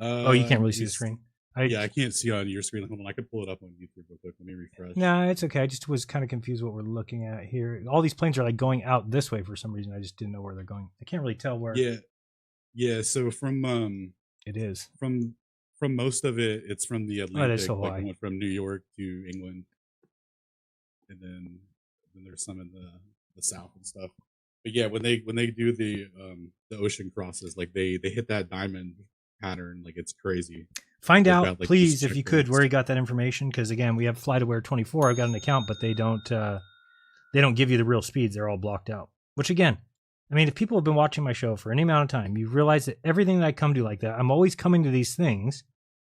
Oh, you can't really see the screen. I can't see on your screen. Hold on, I could pull it up on YouTube real quick. Let me refresh. No, it's okay. I just was kind of confused what we're looking at here. All these planes are like going out this way for some reason. I just didn't know where they're going. I can't really tell where. Yeah. So from it is from most of it, it's from the Atlantic, Hawaii. like going from New York to England, and then there's some in the south and stuff. But yeah, when they do the ocean crosses, like they hit that diamond pattern, like it's crazy. Find out, please, if you could, where he got that information, because again, we have FlightAware 24. I've got an account, but they don't give you the real speeds. They're all blocked out. Which again, I mean, if people have been watching my show for any amount of time, you realize that everything that I come to like that, I'm always coming to these things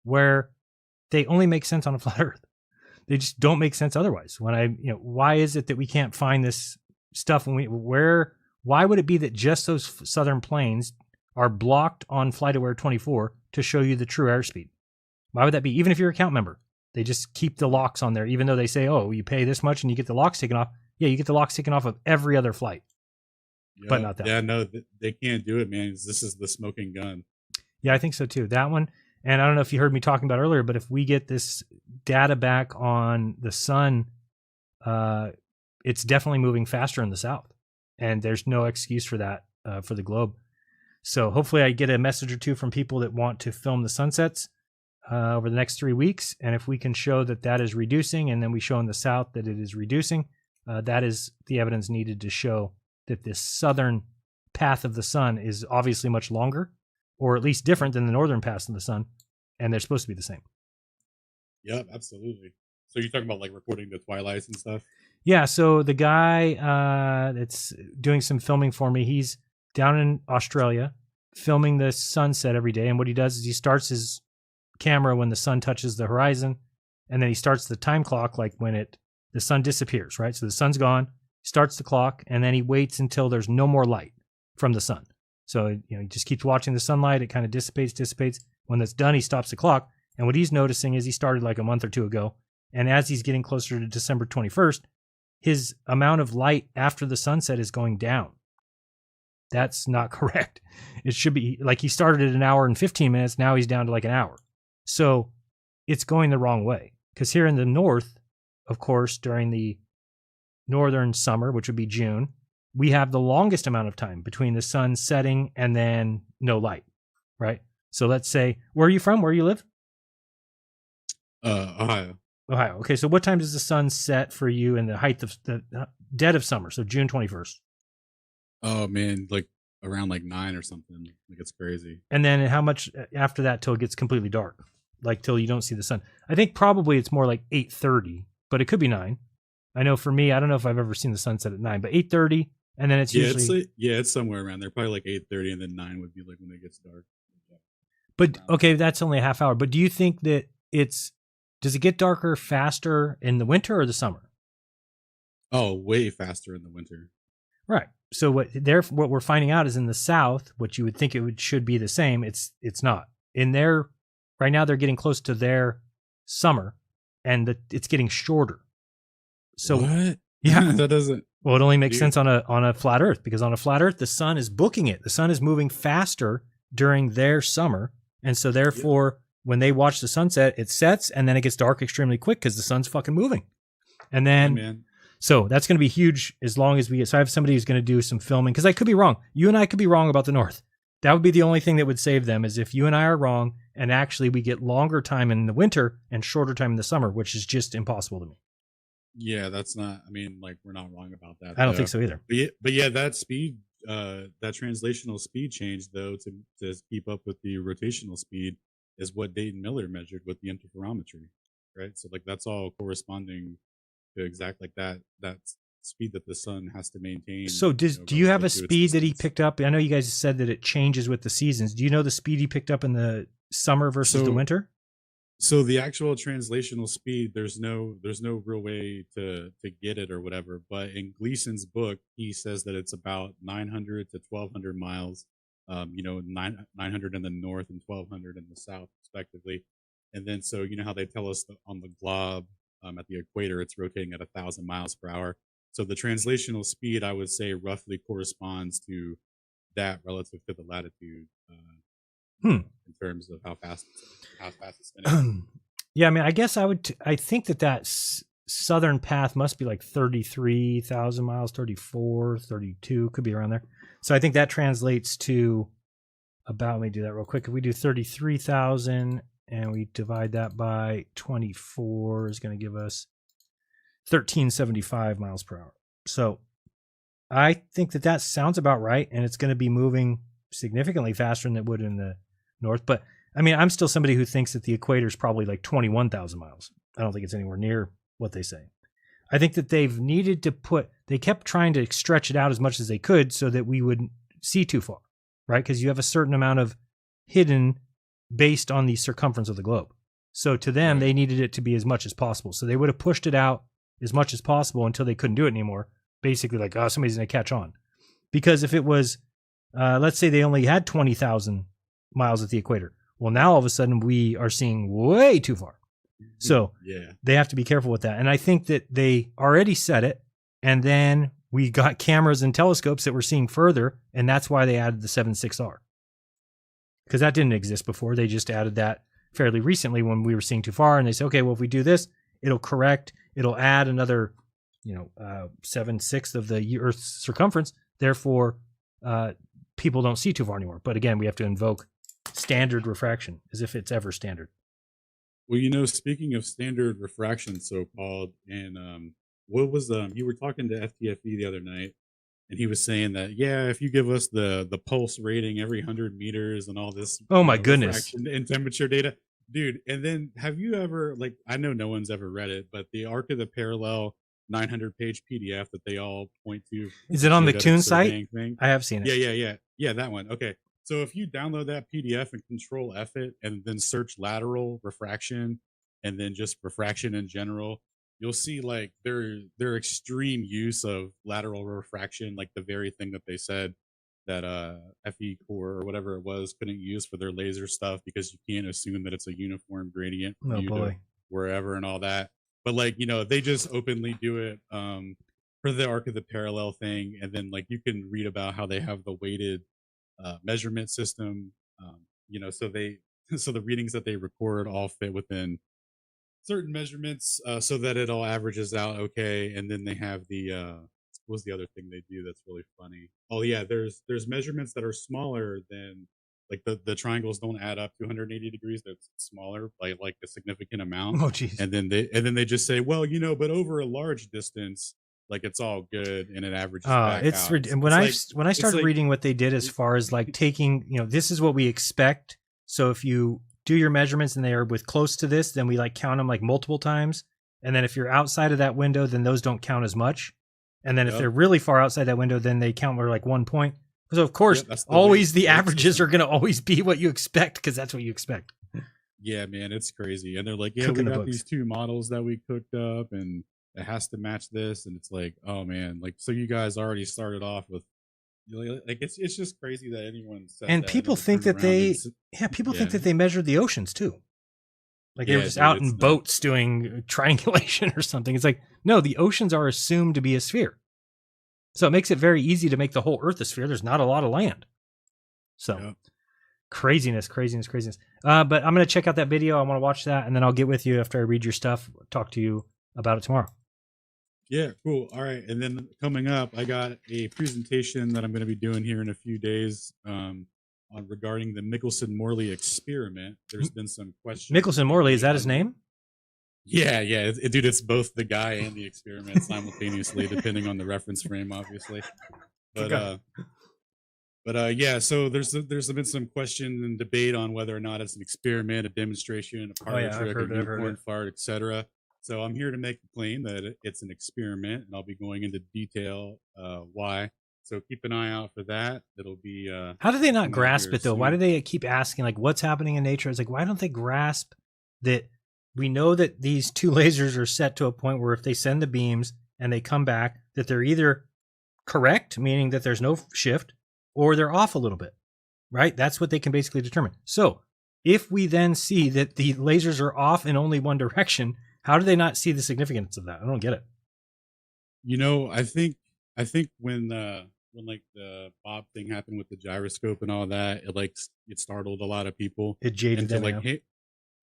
where they only make sense on a flat Earth. They just don't make sense otherwise. Why is it that we can't find this stuff why would it be that just those southern plains are blocked on FlightAware 24 to show you the true airspeed? Why would that be? Even if you're a account member, they just keep the locks on there, even though they say, oh, you pay this much and you get the locks taken off. Yeah, you get the locks taken off of every other flight, but not that. Yeah, no, they can't do it, man. This is the smoking gun. Yeah, I think so too. That one. And I don't know if you heard me talking about earlier, but if we get this data back on the sun, it's definitely moving faster in the south. And there's no excuse for that for the globe. So hopefully I get a message or two from people that want to film the sunsets over the next 3 weeks. And if we can show that that is reducing, and then we show in the south that it is reducing, that is the evidence needed to show that this southern path of the sun is obviously much longer, or at least different than the northern path of the sun, and they're supposed to be the same. Yep, absolutely. So you're talking about like recording the twilights and stuff? Yeah, so the guy that's doing some filming for me, he's down in Australia filming the sunset every day, and what he does is he starts his camera when the sun touches the horizon, and then he starts the time clock like when the sun disappears, right? So the sun's gone, starts the clock, and then he waits until there's no more light from the sun. So he just keeps watching the sunlight. It kind of dissipates. When that's done, he stops the clock. And what he's noticing is he started like a month or two ago. And as he's getting closer to December 21st, his amount of light after the sunset is going down. That's not correct. It should be like he started at an hour and 15 minutes. Now he's down to like an hour. So it's going the wrong way. Because here in the north, of course, during the northern summer, which would be June, we have the longest amount of time between the sun setting and then no light, right? So let's say, where are you from? Where you live? Ohio. Ohio. Okay, so what time does the sun set for you in the height of the dead of summer? So June 21st. Oh man, like around like 9 or something. Like it's crazy. And then how much after that till it gets completely dark? Like till you don't see the sun? I think probably it's more like 8:30, but it could be 9. I know for me, I don't know if I've ever seen the sunset at 9, but 8:30, and then it's usually it's somewhere around there. Probably like 8:30, and then 9 would be like when it gets dark. But okay, that's only a half hour. But do you think that does it get darker faster in the winter or the summer? Oh, way faster in the winter. Right. So what we're finding out is in the south, what you would think should be the same, it's not. Right now they're getting close to their summer, and it's getting shorter. So what? Yeah, that doesn't. Well, it only makes sense on a flat Earth, because on a flat Earth the sun is booking it. The sun is moving faster during their summer, and so therefore when they watch the sunset, it sets and then it gets dark extremely quick because the sun's fucking moving. And then so that's going to be huge as long as we get. So I have somebody who's going to do some filming, because I could be wrong. You and I could be wrong about the North. That would be the only thing that would save them, is if you and I are wrong and actually we get longer time in the winter and shorter time in the summer, which is just impossible to me. Yeah, that's not. I mean, like we're not wrong about that. I don't think so either. But yeah, that speed, that translational speed change though to keep up with the rotational speed is what Dayton Miller measured with the interferometry, right? So like that's all corresponding to exact like that speed that the sun has to maintain. So do you have a speed that he picked up? I know you guys said that it changes with the seasons. Do you know the speed he picked up in the summer versus the winter? So the actual translational speed, there's no real way to get it or whatever. But in Gleason's book, he says that it's about 900 to 1200 miles. 900 in the north and 1200 in the south, respectively. And then so you know how they tell us that on the globe at the equator, it's rotating at 1,000 miles per hour. So the translational speed, I would say, roughly corresponds to that relative to the latitude in terms of how fast it's spinning. Yeah, I mean, I guess I think that southern path must be like 33,000 miles, 34, 32, could be around there. So I think that translates to about, let me do that real quick. If we do 33,000 and we divide that by 24 is going to give us 1375 miles per hour. So I think that sounds about right. And it's going to be moving significantly faster than it would in the north. But I mean, I'm still somebody who thinks that the equator is probably like 21,000 miles. I don't think it's anywhere near what they say. I think that they kept trying to stretch it out as much as they could so that we wouldn't see too far, right? Because you have a certain amount of hidden based on the circumference of the globe. So to them, Right. they needed it to be as much as possible. So they would have pushed it out as much as possible until they couldn't do it anymore. Basically, like, oh, somebody's going to catch on. Because if it was, let's say they only had 20,000 miles at the equator. Well, now all of a sudden we are seeing way too far. So Yeah. they have to be careful with that. And I think that they already said it. And then we got cameras and telescopes that were seeing further. And that's why they added the 7.6R. Because that didn't exist before. They just added that fairly recently when we were seeing too far. And they said, okay, well, if we do this, it'll correct. It'll add another, 7/6 of the Earth's circumference. Therefore, people don't see too far anymore. But again, we have to invoke standard refraction as if it's ever standard. Well, speaking of standard refraction, so-called, and what was you were talking to FTFE the other night, and he was saying that, yeah, if you give us the pulse rating every 100 meters and all this, Oh my goodness, refraction and temperature data, dude. And then have you ever, like, I know no one's ever read it, but the Arc of the Parallel 900-page PDF that they all point to. Is it on the geodetic Toon site? surveying thing. I have seen it. Yeah, that one. Okay. So if you download that PDF and Control F it and then search lateral refraction and then just refraction in general, you'll see like their extreme use of lateral refraction, like the very thing that they said that FE Core or whatever it was couldn't use for their laser stuff because you can't assume that it's a uniform gradient from Oh you to boy. wherever and all that. But like, they just openly do it for the Arc of the Parallel thing, and then like you can read about how they have the weighted measurement system, so the readings that they record all fit within certain measurements, so that it all averages out okay. And then they have the what's the other thing they do that's really funny? Oh yeah, there's measurements that are smaller than, like, the triangles don't add up to 180 degrees. That's smaller by like a significant amount. Oh geez. And then they just say, well, but over a large distance, like, it's all good and it averages back It's out. and when I started reading what they did as far as like taking, this is what we expect. So if you do your measurements and they are with close to this, then we like count them like multiple times. And then if you're outside of that window, then those don't count as much. And then if they're really far outside that window, then they count more like 1 point. So of course, always the averages are going to always be what you expect because that's what you expect. Yeah, man, it's crazy. And they're like, yeah, Cooking we the got books. these 2 models that we cooked up and it has to match this. And it's like, oh man, like, so you guys already started off with, like, it's just crazy that anyone said And that people then think turned that around and people think that they measured the oceans too. Like they were just dude, out it's in nuts. boats doing triangulation or something. It's like, no, the oceans are assumed to be a sphere. So it makes it very easy to make the whole Earth a sphere. There's not a lot of land. So craziness. But I'm going to check out that video. I want to watch that. And then I'll get with you after I read your stuff, talk to you about it tomorrow. Yeah, cool. All right. And then coming up, I got a presentation that I'm going to be doing here in a few days on regarding the Michelson-Morley experiment. There's been some questions. Michelson-Morley, is that his name? Yeah. Dude, it's both the guy and the experiment simultaneously, depending on the reference frame, obviously. But yeah, so there's been some question and debate on whether or not it's an experiment, a demonstration, a parlor trick, a unicorn fart, etc. So I'm here to make the claim that it's an experiment, and I'll be going into detail why. So keep an eye out for that. It'll be. How do they not coming out grasp here it though? soon. Why do they keep asking like what's happening in nature? It's like, why don't they grasp that we know that these 2 lasers are set to a point where if they send the beams and they come back, that they're either correct, meaning that there's no shift, or they're off a little bit, right? That's what they can basically determine. So if we then see that the lasers are off in only one direction, how do they not see the significance of that? I don't get it. I think when like the Bob thing happened with the gyroscope and all that, it startled a lot of people. It jaded them.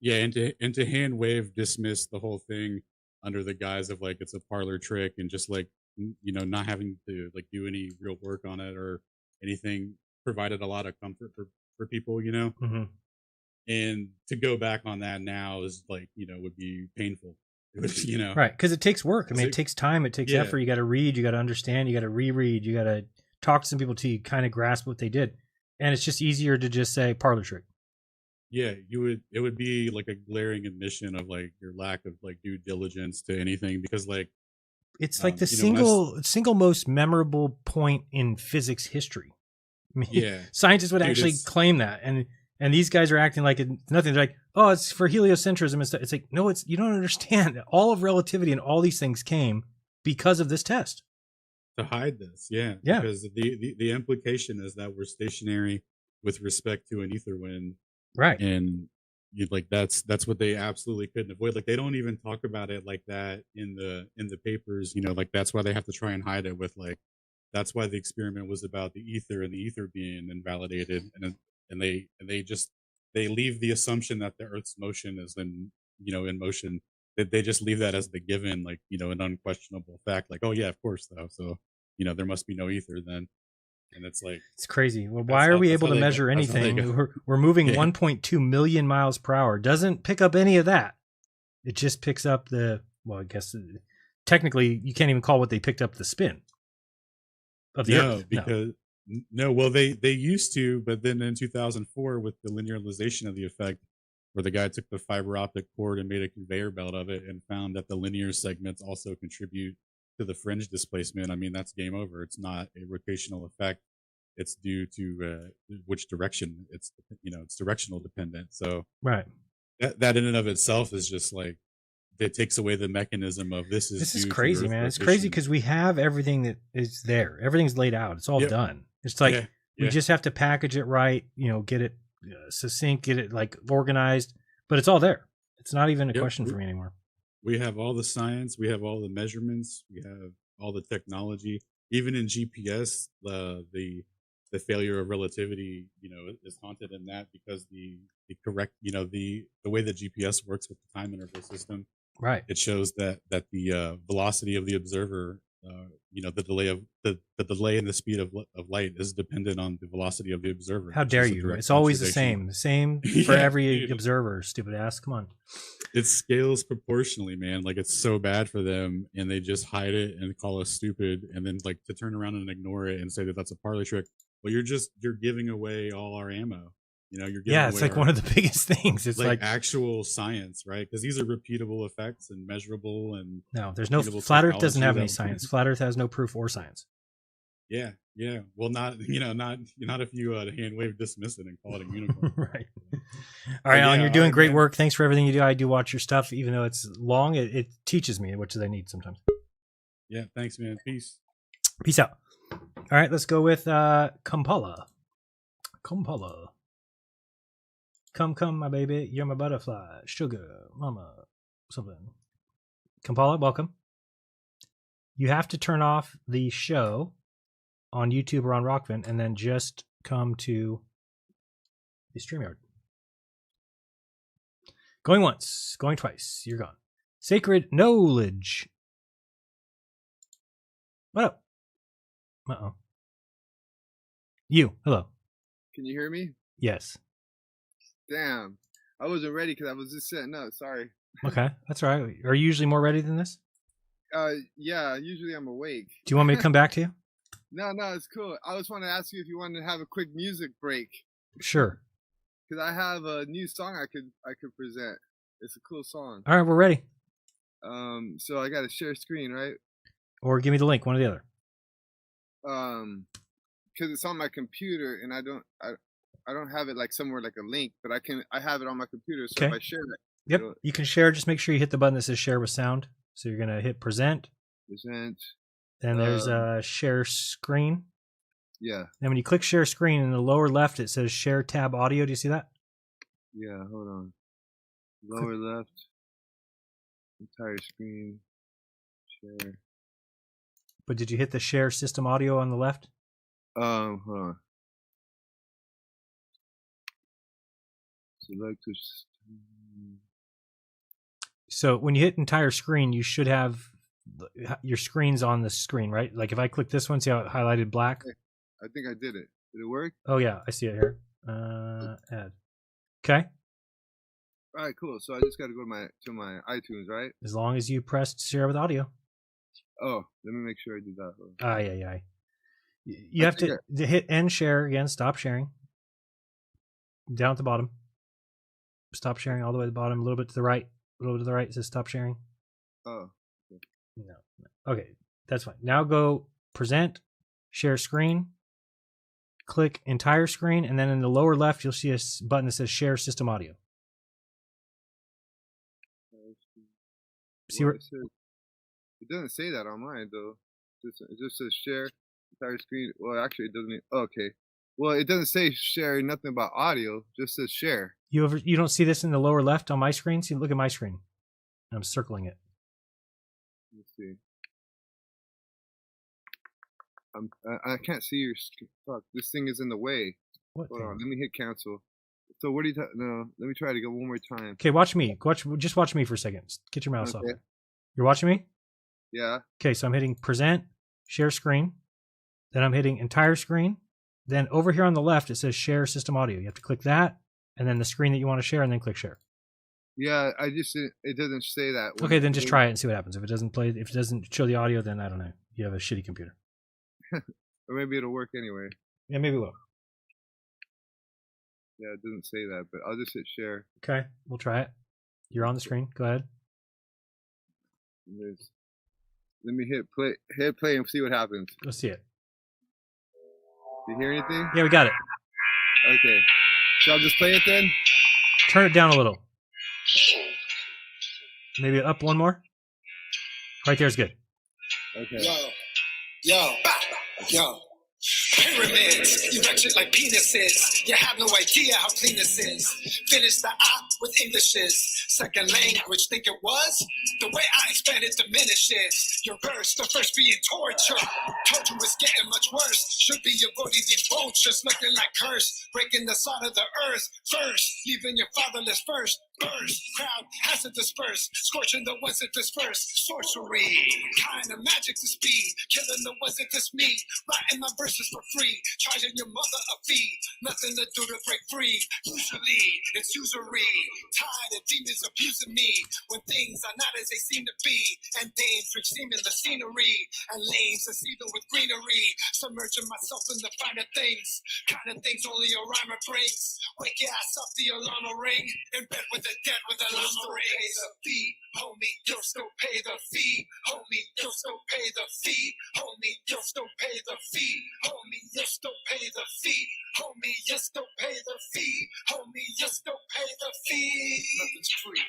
And to hand wave dismiss the whole thing under the guise of like it's a parlor trick and just like not having to like do any real work on it or anything provided a lot of comfort for people, Mm-hmm. And to go back on that now is like would be painful. Right, because it takes work. I mean, it takes time, it takes effort. You got to read, you got to understand, you got to reread, you got to talk to some people till you kind of grasp what they did. And it's just easier to just say parlor trick. Yeah, it would be like a glaring admission of like your lack of like due diligence to anything, because like it's like the single most memorable point in physics history. I mean, yeah, scientists would dude, actually claim that, and And these guys are acting like it's nothing. They're like, oh, it's for heliocentrism and stuff. It's like, no, you don't understand. All of relativity and all these things came because of this test. To hide this, yeah. Yeah. Because the implication is that we're stationary with respect to an ether wind. Right. And that's what they absolutely couldn't avoid. Like they don't even talk about it like that in the papers, like that's why they have to try and hide it with like, that's why the experiment was about the ether and the ether being invalidated. And they leave the assumption that the Earth's motion is in motion. That they just leave that as the given, like, an unquestionable fact. Like, oh yeah, of course though. So, there must be no ether then. And it's like, it's crazy. Well, why are we able to measure anything? We're moving 1.2 million miles per hour. Doesn't pick up any of that. It just picks up I guess technically you can't even call what they picked up the spin of the Earth. Because no, well, they used to, but then in 2004 with the linearization of the effect, where the guy took the fiber optic cord and made a conveyor belt of it and found that the linear segments also contribute to the fringe displacement. I mean, that's game over. It's not a rotational effect. It's due to which direction. It's directional dependent. So right, that in and of itself is just like, it takes away the mechanism of this is crazy, man. It's crazy because we have everything that is there. Everything's laid out. It's all done. It's like we just have to package it right. Get it succinct, get it like organized, but it's all there. It's not even a question for me anymore. We have all the science, we have all the measurements, we have all the technology. Even in GPS, the failure of relativity, is haunted in that because the correct, the way that GPS works with the time interval system, right? It shows that the velocity of the observer, the delay in the speed of light is dependent on the velocity of the observer. How dare you? It's always the same for every observer. Stupid ass. Come on. It scales proportionally, man. Like it's so bad for them, and they just hide it and call us stupid, and then like to turn around and ignore it and say that that's a parlor trick. Well, you're giving away all our ammo. You're giving it's like one of the biggest things. It's like actual science, right? Because these are repeatable effects and measurable and no, there's no flat Earth doesn't have any science. Flat Earth has no proof or science. Yeah. Well, not if you hand wave dismiss it and call it a unicorn. Right. All right, Alan, you're doing great work. Thanks for everything you do. I do watch your stuff, even though it's long. It teaches me what I need sometimes. Yeah. Thanks, man. Peace. Peace out. All right, let's go with Kampala. Kampala. Come, my baby. You're my butterfly. Sugar, mama, something. Kampala, welcome. You have to turn off the show on YouTube or on Rokfin and then just come to the StreamYard. Going once, going twice. You're gone. Sacred knowledge. What up? Uh-oh. You. Hello. Can you hear me? Yes. Damn. I wasn't ready because I was just setting up. Sorry. Okay. That's all right. Are you usually more ready than this? Yeah. Usually I'm awake. Do you want me to come back to you? No, it's cool. I just wanted to ask you if you wanted to have a quick music break. Sure. Because I have a new song I could present. It's a cool song. All right, we're ready. So I got to share screen, right? Or give me the link, one or the other. Because it's on my computer and I don't have it like somewhere like a link, but I have it on my computer. So if I share it. Yep, you can share. Just make sure you hit the button that says share with sound. So you're gonna hit present. Present. Then there's share screen. Yeah. And when you click share screen in the lower left, it says share tab audio. Do you see that? Yeah, hold on. Lower left. Entire screen. Share. But did you hit the share system audio on the left? Hold on. Select. So when you hit entire screen, you should have your screens on the screen, right? Like if I click this one, see how it highlighted black? I think I did it. Did it work? Oh yeah, I see it here. Add. Okay. All right, cool. So I just got to go to my iTunes, right? As long as you pressed share with audio. Oh, let me make sure I did that. Yeah. You have to hit end share again. Stop sharing. Down at the bottom. Stop sharing all the way to the bottom. A little bit to the right. A little bit to the right. It says stop sharing. Oh. Okay. No. Okay, that's fine. Now go present, share screen. click entire screen, and then in the lower left, you'll see a button that says share system audio. See where it doesn't say that on mine though. It just says share entire screen. Well, actually, it doesn't. Okay. Well, it doesn't say share nothing about audio. It just says share. you don't see this in the lower left on my screen? See, look at my screen. I'm circling it. Let's see. I can't see your fuck. This thing is in the way. What Hold thing? on. Let me hit cancel. So what do you? No. Let me try to go one more time. Okay, watch me. Just watch me for a second. Get your mouse off. Okay. You're watching me? Yeah. Okay, so I'm hitting present, share screen. Then I'm hitting entire screen. Then over here on the left, it says share system audio. You have to click that, and then the screen that you want to share, and then click share. Yeah, it doesn't say that. Okay, then just try it and see what happens. If it doesn't show the audio, then I don't know. You have a shitty computer. Or maybe it'll work anyway. Yeah, maybe it will. Yeah, it doesn't say that, but I'll just hit share. Okay, we'll try it. You're on the screen. Go ahead. Let me hit play and see what happens. Let's see it. Do you hear anything? Yeah, we got it. Okay. So I'll just play it then? Turn it down a little. Maybe up one more. Right there's good. Okay. Yo. Pyramids, erected like penises. You have no idea how clean this is. Finish the op with Englishes. Second language, think it was? The way I expand it diminishes. Your verse, the first being torture. Told you it's getting much worse. Should be avoiding these vultures, looking like curse. Breaking the side of the earth first. Leaving your fatherless first. Burst, crowd has to disperse. Scorching the ones that disperse. Sorcery, kind of magic to speed. Killing the ones that diss me. Writing my verses for free. Charging your mother a fee. Nothing to do to break free. Usually, it's usury. Tired of demons abusing me. When things are not as they seem to be. And dames seeming the scenery. And lanes deceiving with greenery. Submerging myself in the finer things. Kind of things only a rhymer brings. Wake your ass up, the alarm will ring. In bed with the dead with a llama ring. The fee, homie, you'll still pay the fee. Homie, you'll still pay the fee. Homie, you'll still pay the fee. Homie, you'll still pay the fee. Homie, you'll still pay the fee. Homie, you'll still pay the fee. Nothing's free.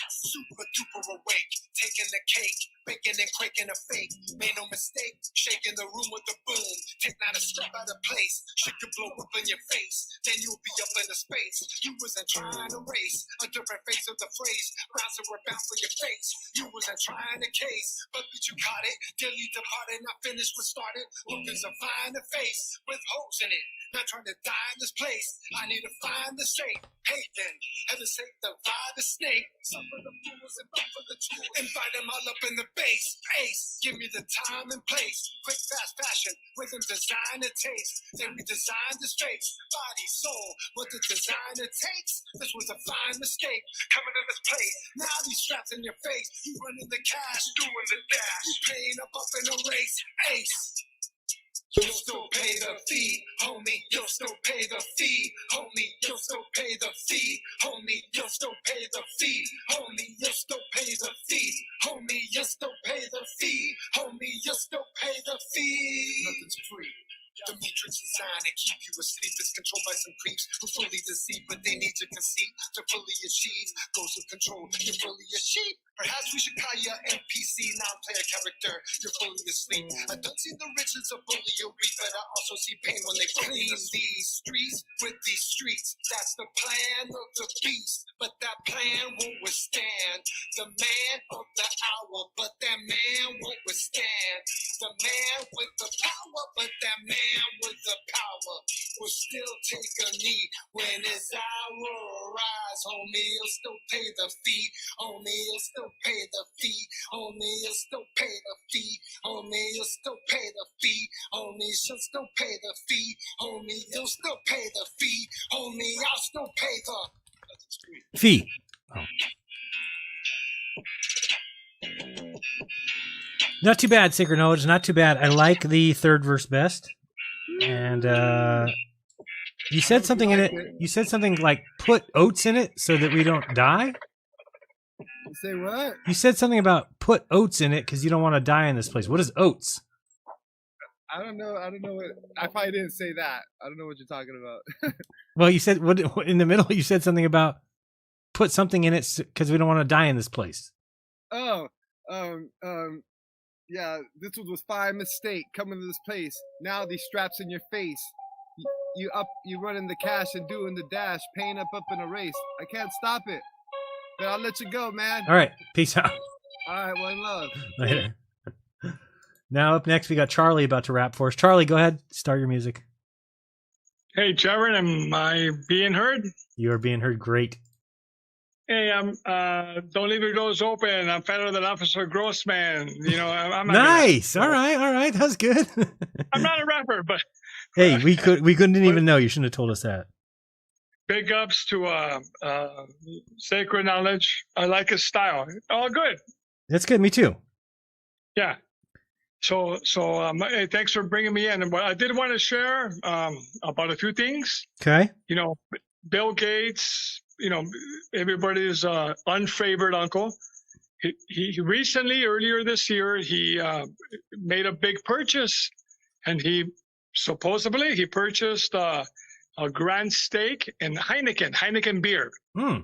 Super duper awake, taking the cake, baking and quaking a fake. Made no mistake, shaking the room with a boom. Take not a step out of place, shit could blow up in your face. Then you'll be up in the space. You wasn't trying to race a different face of the phrase. Rounds that were bound for your face. You wasn't trying to case, but you caught it. Daily departed, not finished what started. Looking to find a face with holes in it. Not trying to die in this place. I need to find the safe. Hey then, heaven sake, the vibe is snake. Some of the fools and some for the tools. Invite them all up in the base. Ace, give me the time and place. Quick, fast fashion, with them design and taste. Then we designed this face. Body, soul, what the designer takes. This was a fine mistake. Coming in this place. Now these straps in your face. You running the cash, doing the dash. You paying up in a race. Ace. You'll still pay the fee, homie. You'll still pay the fee, homie. You'll still pay the fee, homie. You'll still pay the fee, homie. You'll still pay the fee, homie. You'll still pay the fee, homie. You'll still pay the fee. Nothing's free. The matrix designed to keep you asleep. It's controlled by some creeps who fully deceive, but they need to conceive to fully achieve. Goals of control, you're fully a sheep. Perhaps we should call you NPC, non-player character. You're fully asleep. I don't see the riches of bully or reap, but I also see pain when they clean these streets with these streets. That's the plan of the beast, but that plan won't withstand the man of the hour. But that man won't withstand the man with the power. But that man with the power will still take a knee when his hour arrives. Homie, he'll still pay the fee. Homie, he'll still pay the fee. Homie, you'll still pay the fee. Homie, you'll still pay the fee. Homie, she'll still pay the fee. Homie, you'll still pay the fee. Homie, I'll still pay the fee. Oh. Not too bad, Sacred Knowledge. Not too bad. I like the third verse best. And you said something in it. You said something like put oats in it so that we don't die. You say what? You said something about put oats in it because you don't want to die in this place. What is oats? I don't know. What I probably didn't say that. I don't know what you're talking about. Well, you said what in the middle. You said something about put something in it because we don't want to die in this place. Oh, yeah. This was my mistake coming to this place. Now these straps in your face. You running the cash and doing the dash, paying up in a race. I can't stop it, but I'll let you go, man. All right, peace out. All right, one love. Later. Now up next we got Charlie about to rap for us. Charlie, go ahead, start your music. Hey, Jaron, am I being heard? You are being heard great. Hey, don't leave your doors open. I'm fatter than Officer Grossman. You know, I'm not nice. All right, that's good. I'm not a rapper, but hey, we couldn't even know. You shouldn't have told us that. Big ups to Sacred Knowledge. I like his style. All good. That's good. Me too. Yeah. So hey, thanks for bringing me in. But I did want to share about a few things. Okay. You know, Bill Gates. You know, everybody's unfavored uncle. He recently, earlier this year, he made a big purchase, and he supposedly purchased a grand stake in Heineken beer. And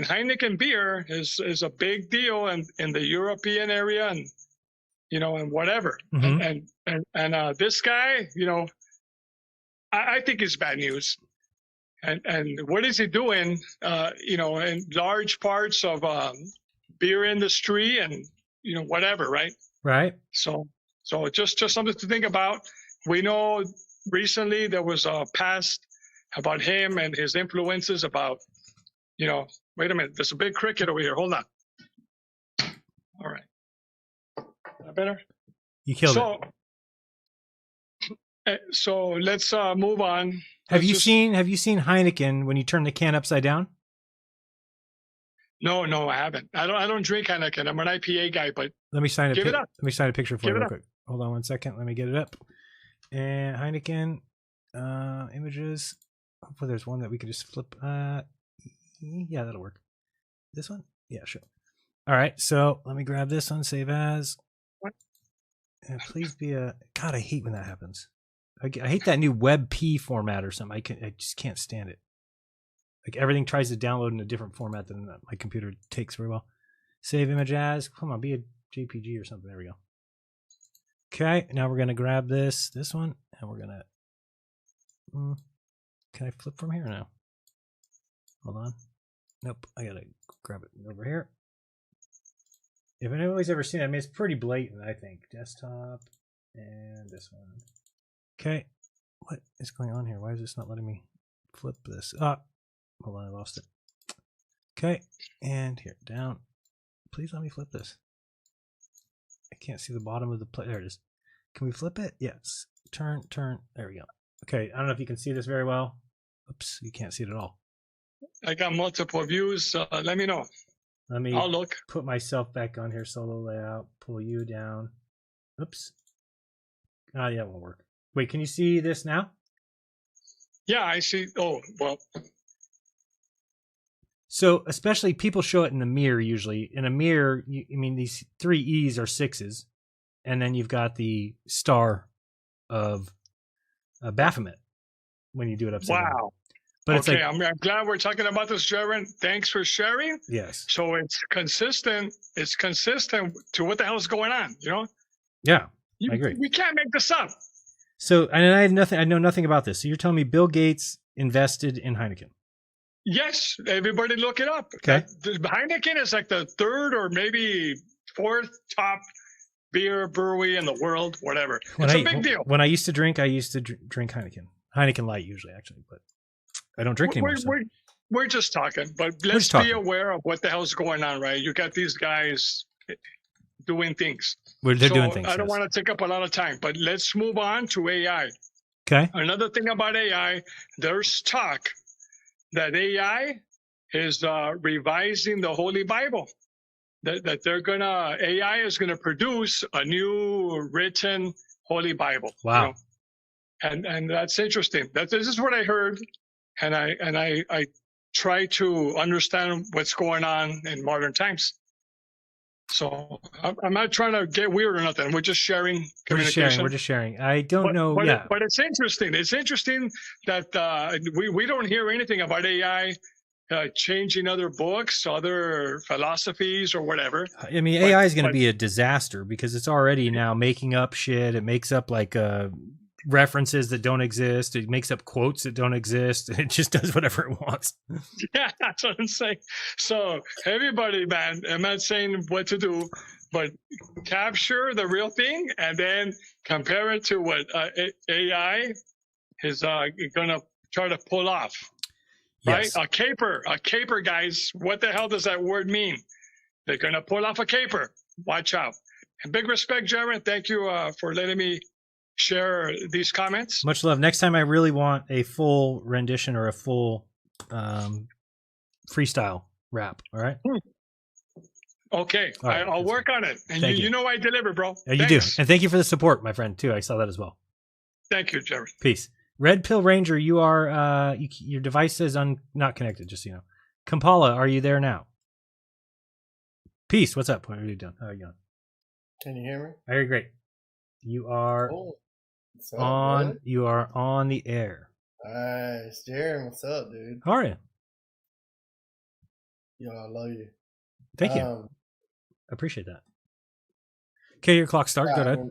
Heineken beer is a big deal in the European area, and you know, and whatever. Mm-hmm. And this guy, you know, I think it's bad news. And what is he doing, you know, in large parts of beer industry and, you know, whatever, right? Right. So just something to think about. We know recently there was a past about him and his influences about, you know, wait a minute, there's a big cricket over here. Hold on. All right. That better? You killed it. So let's move on. Have you seen Heineken when you turn the can upside down? No, I haven't. I don't drink Heineken. I'm an IPA guy, but let me sign give it up. Let me sign a picture for Give you it real up. quick. Hold on one second. Let me get it up. And Heineken images. Hopefully there's one that we could just flip. Yeah, that'll work. This one? Yeah, sure. All right, so let me grab this one, save as. What? And please be a... God, I hate when that happens. I hate that new WebP format or something. I just can't stand it. Like everything tries to download in a different format than my computer takes very well. Save image as. Come on, be a JPG or something. There we go. Okay, now we're gonna grab this one, and we're gonna. Can I flip from here now? Hold on. Nope, I gotta grab it over here. If anybody's ever seen it, I mean, it's pretty blatant, I think. Desktop and this one. Okay, what is going on here? Why is this not letting me flip this up? Hold on, I lost it. Okay, and here, down. Please let me flip this. I can't see the bottom of the plate. There it is. Can we flip it? Yes. Turn. There we go. Okay, I don't know if you can see this very well. Oops, you can't see it at all. I got multiple views. Let me know. I'll look. Put myself back on here, solo layout. Pull you down. Oops. Ah, yeah, it won't work. Wait, can you see this now? Yeah, I see. Oh, well. So, especially people show it in the mirror usually. In a mirror, I mean, these 3 E's are 6s. And then you've got the star of Baphomet when you do it upside down. Wow. But okay, it's like, I'm glad we're talking about this, Jaron. Thanks for sharing. Yes. So it's consistent. It's consistent to what the hell is going on, you know? Yeah, I agree. We can't make this up. So, and I know nothing about this. So you're telling me Bill Gates invested in Heineken? Yes, everybody look it up. Okay. Heineken is like the 3rd or maybe 4th top beer brewery in the world, whatever. It's a big deal. When I used to drink drink Heineken. Heineken Light usually, actually, but I don't drink anymore. We're just talking, but let's be aware of what the hell's going on, right? You got these guys doing things. They're doing things. I don't want to take up a lot of time, but let's move on to AI. Okay. Another thing about AI, there's talk that AI is revising the Holy Bible. That AI is gonna produce a new written Holy Bible. Wow. You know? And that's interesting. This is what I heard, and I try to understand what's going on in modern times. So I'm not trying to get weird or nothing. We're just sharing We're just sharing. communication. We're just sharing. I don't know. But, Yeah. but it's interesting. It's interesting that we don't hear anything about AI changing other books, other philosophies, or whatever. I mean, AI is going to be a disaster because it's already now making up shit. It makes up like references that don't exist. It makes up quotes that don't exist. It just does whatever it wants. Yeah, that's what I'm saying. So everybody, man, I'm not saying what to do, but capture the real thing and then compare it to what AI is going to try to pull off. Right? Yes. A caper, guys. What the hell does that word mean? They're going to pull off a caper. Watch out. And big respect, Jared. Thank you for letting me share these comments. Much love. Next time I really want a full rendition or a full freestyle rap. All right. Okay. All right. I'll work on it. And Thank you you. know I deliver, bro. Yeah, you do. And thank you for the support, my friend, too. I saw that as well. Thank you, Jared. Peace. Red Pill Ranger, you are your device is not connected, just so you know. Kampala, are you there now? Peace. What's up? What are you doing? How are you doing? Can you hear me? I hear you great. You are What's up, on. brother? You are on the air. Nice, Jared. What's up, dude? How are you? Yo, I love you. Thank you. I appreciate that. Okay, your clock started. Go ahead.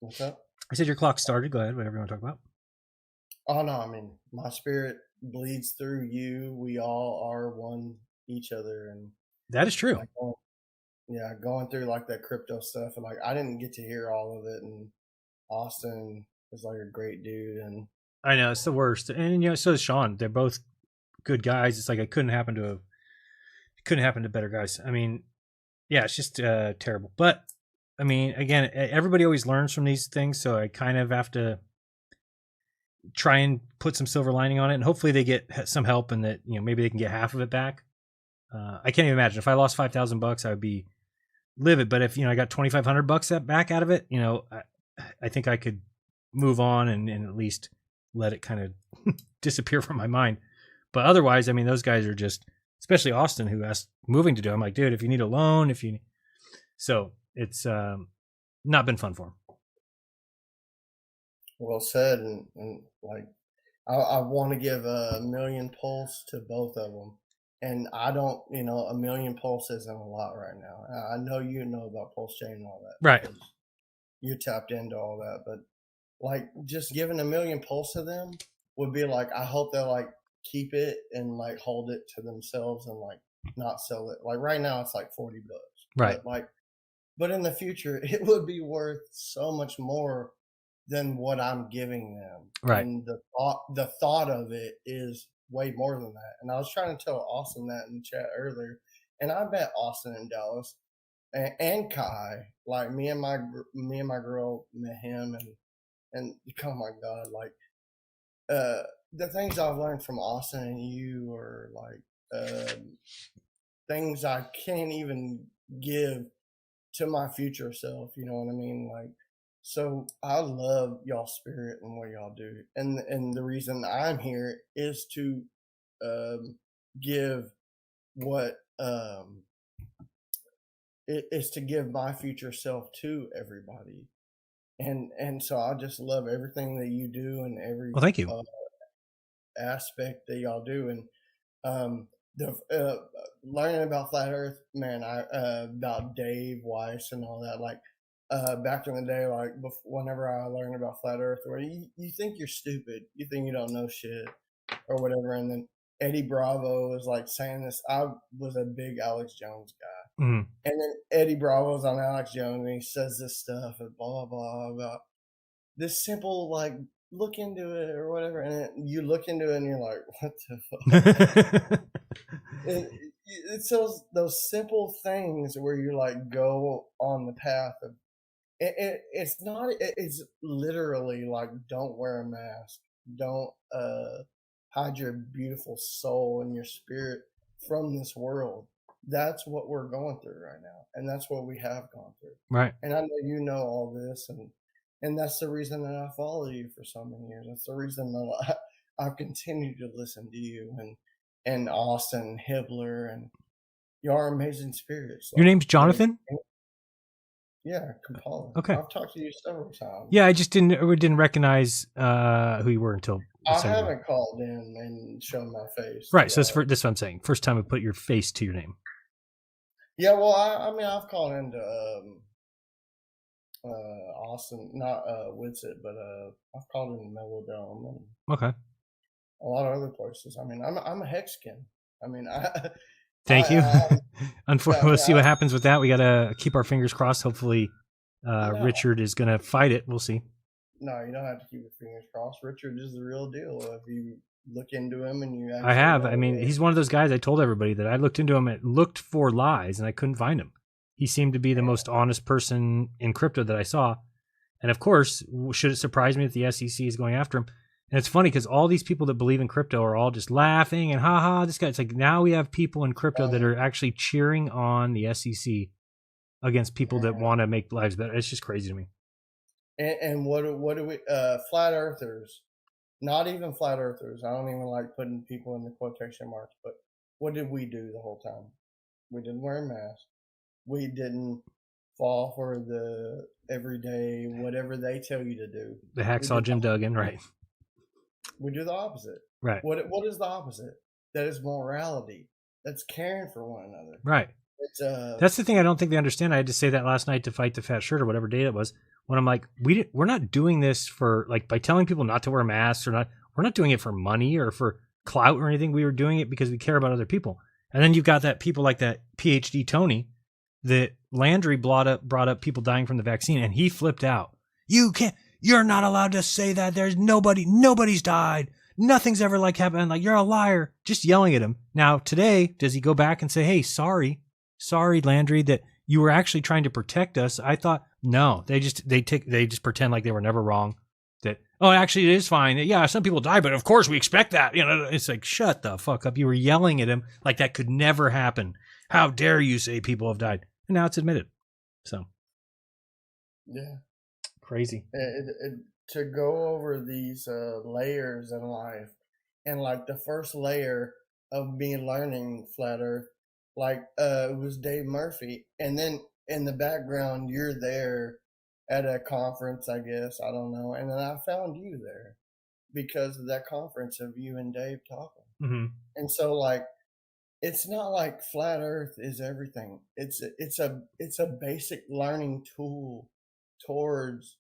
What's up? I said your clock started. Go ahead. Whatever you want to talk about. Oh no, I mean my spirit bleeds through you. We all are one each other, and That is true. like, going through like that crypto stuff, and like I didn't get to hear all of it. And Austin is like a great dude, and I know it's the worst, and so is Sean. They're both good guys. It's like it couldn't happen to better guys. I mean, yeah, it's just terrible. But I mean, again, everybody always learns from these things, so I kind of have to try and put some silver lining on it, and hopefully they get some help, and that maybe they can get half of it back. I can't even imagine if I lost $5,000, I would be livid. But if I got $2,500 back out of it, I think I could move on and at least let it kind of disappear from my mind. But otherwise, I mean, those guys are just, especially Austin, who asked moving to do. I'm like, dude, if you need a loan, so it's not been fun for him. well said. And like I want to give a million pulse to both of them. And I don't, a million pulse isn't a lot right now. I know you know about pulse chain and all that. Right. You tapped into all that. But like just giving a million pulse to them would be like, I hope they'll like keep it and like hold it to themselves and like not sell it. Like right now it's like $40. Right. But in the future it would be worth so much more than what I'm giving them. Right. And the thought of it is way more than that. And I was trying to tell Austin that in the chat earlier. And I bet Austin in Dallas and Kai, like me and my girl met him, and oh my God, like the things I've learned from Austin and you are like things I can't even give to my future self. You know what I mean? Like, so I love y'all spirit and what y'all do. And the reason I'm here is to give what it is to give my future self to everybody. And so I just love everything that you do and every Well, thank you. Aspect that y'all do. And the learning about flat earth, man, about Dave Weiss and all that, like back in the day, like whenever I learned about flat earth, where you think you're stupid, you think you don't know shit or whatever. And then Eddie Bravo was like saying this. I was a big Alex Jones guy. Mm-hmm. And then Eddie Bravo's on Alex Jones and he says this stuff and blah, blah, blah, about this simple, like, look into it or whatever. And you look into it and you're like, what the fuck? It's those simple things where you like go on the path of it's literally like, don't wear a mask. Don't hide your beautiful soul and your spirit from this world. That's what we're going through right now. And that's what we have gone through. Right. And I know you know all this. And that's the reason that I follow you for so many years. That's the reason that I've continued to listen to you and Austin Hibbler You are amazing spirits. Your name's Jonathan? Yeah, Colin. Okay. I've talked to you several times. Yeah, I just didn't recognize who you were until a I second ago. haven't called in and shown my face. Right, so that's what I'm saying. First time I put your face to your name. Yeah, well, I mean, I've called into Austin, not Whitsett, but I've called in Melodome and Okay. a lot of other places. I mean, I'm a Hexkin. I mean, Thank you. Unfortunately, we'll see what I- happens with that. We gotta keep our fingers crossed. Hopefully, Richard is gonna fight it. We'll see. No, you don't have to keep your fingers crossed. Richard is the real deal. If you look into him and you, I have. I mean, he's one of those guys. I told everybody that I looked into him and looked for lies, and I couldn't find him. He seemed to be the most honest person in crypto that I saw. And of course, should it surprise me that the SEC is going after him? And it's funny because all these people that believe in crypto are all just laughing and haha, this guy. It's like now we have people in crypto that are actually cheering on the SEC against people that want to make lives better. It's just crazy to me. And what do we flat earthers? Not even flat earthers. I don't even like putting people in the quotation marks. But what did we do the whole time? We didn't wear a mask. We didn't fall for the everyday whatever they tell you to do. The hacksaw Jim Duggan, right? We do the opposite. Right. What is the opposite? That is morality. That's caring for one another. Right. It's That's the thing I don't think they understand. I had to say that last night to fight the fat shirt or whatever day it was. When I'm like, we're not doing this for like by telling people not to wear masks or not. We're not doing it for money or for clout or anything. We were doing it because we care about other people. And then you've got that people like that PhD Tony that Landry brought up people dying from the vaccine, and he flipped out. You're not allowed to say that. There's nobody's died. Nothing's ever like happened. Like, you're a liar. Just yelling at him. Now today, does he go back and say, hey, sorry Landry, that you were actually trying to protect us? I thought, no, they just pretend like they were never wrong. That, oh, actually it is fine. Yeah, some people die, but of course we expect that. You know, it's like, shut the fuck up. You were yelling at him like that could never happen. How dare you say people have died? And now it's admitted. So. Yeah. Crazy. To go over these layers in life, and like the first layer of me learning flat earth, like it was Dave Murphy, and then in the background you're there at a conference, I guess, I don't know, and then I found you there because of that conference of you and Dave talking. Mm-hmm. And so like it's not like flat earth is everything. It's a basic learning tool towards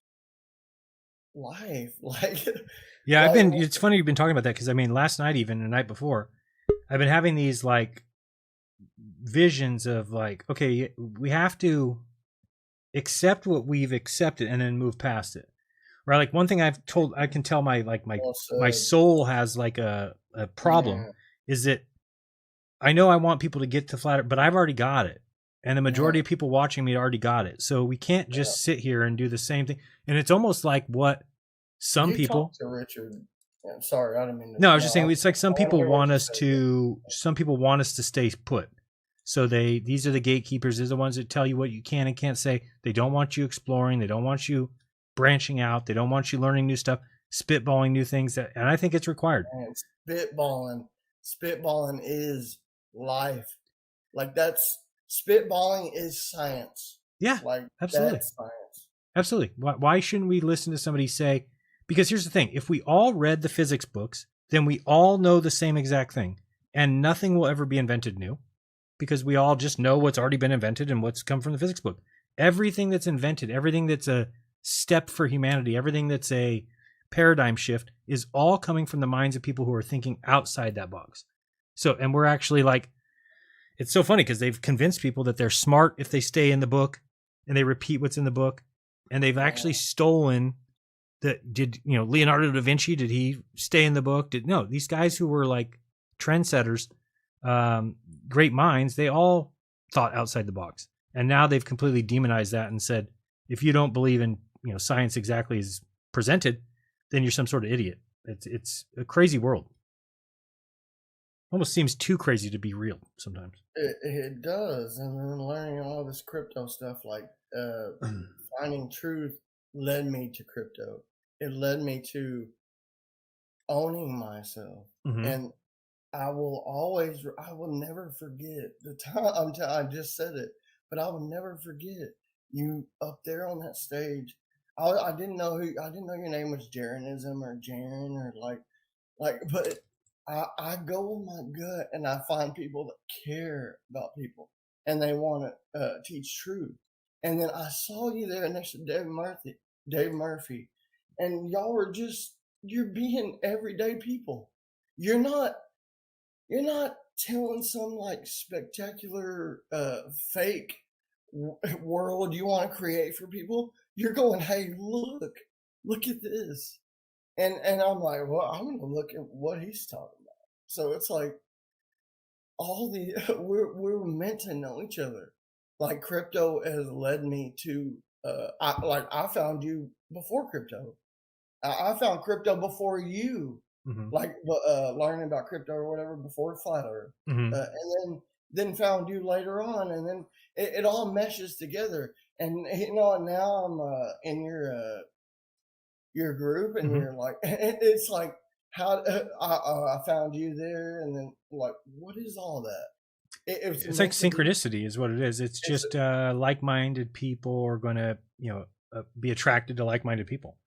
life. Like, yeah, it's funny you've been talking about that, because I mean last night, even the night before, I've been having these like visions of like, okay, we have to accept what we've accepted and then move past it. Right? Like one thing I can tell my soul has like a problem is that I know I want people to get to flat earth, but I've already got it. And the majority of people watching me already got it. So we can't just sit here and do the same thing. And it's almost like what some people. Talk to Richard. Yeah, sorry, I didn't mean to. No, I was just saying it's like some people want us to stay put. So these are the gatekeepers. They're the ones that tell you what you can and can't say. They don't want you exploring. They don't want you branching out. They don't want you learning new stuff, spitballing new things. And I think it's required. Man, spitballing is life. Like spitballing is science. Yeah, like absolutely. That's science. Absolutely. Why shouldn't we listen to somebody say? Because here's the thing: if we all read the physics books, then we all know the same exact thing, and nothing will ever be invented new, because we all just know what's already been invented and what's come from the physics book. Everything that's invented, everything that's a step for humanity, everything that's a paradigm shift, is all coming from the minds of people who are thinking outside that box. So, and we're actually like. It's so funny because they've convinced people that they're smart if they stay in the book and they repeat what's in the book. And they've actually stolen Leonardo da Vinci, did he stay in the book? No, these guys who were like trendsetters, great minds, they all thought outside the box. And now they've completely demonized that and said, if you don't believe in, science exactly as presented, then you're some sort of idiot. It's a crazy world. Almost seems too crazy to be real sometimes. It does. And then learning all this crypto stuff, like finding truth, led me to crypto. It led me to owning myself. Mm-hmm. And I will never forget the time. I just said it, but I will never forget you up there on that stage. I didn't know your name was Jeranism or Jaren or but I go with my gut and I find people that care about people and they want to teach truth. And then I saw you there next to Dave Murphy, and y'all were you're being everyday people. You're not telling some like spectacular fake world you want to create for people. You're going, hey, look at this. And I'm like, well, I'm gonna look at what he's talking about. So it's like we're meant to know each other. Like crypto has led me to I found you before crypto. I found crypto before you. Learning about crypto or whatever before Flat Earth, and then found you later on, and then it all meshes together. And now I'm in your group, and you're like, it's like how I found you there, and then like, what is all that? It's like synchronicity is what it is. It's just like-minded people are going to be attracted to like-minded people.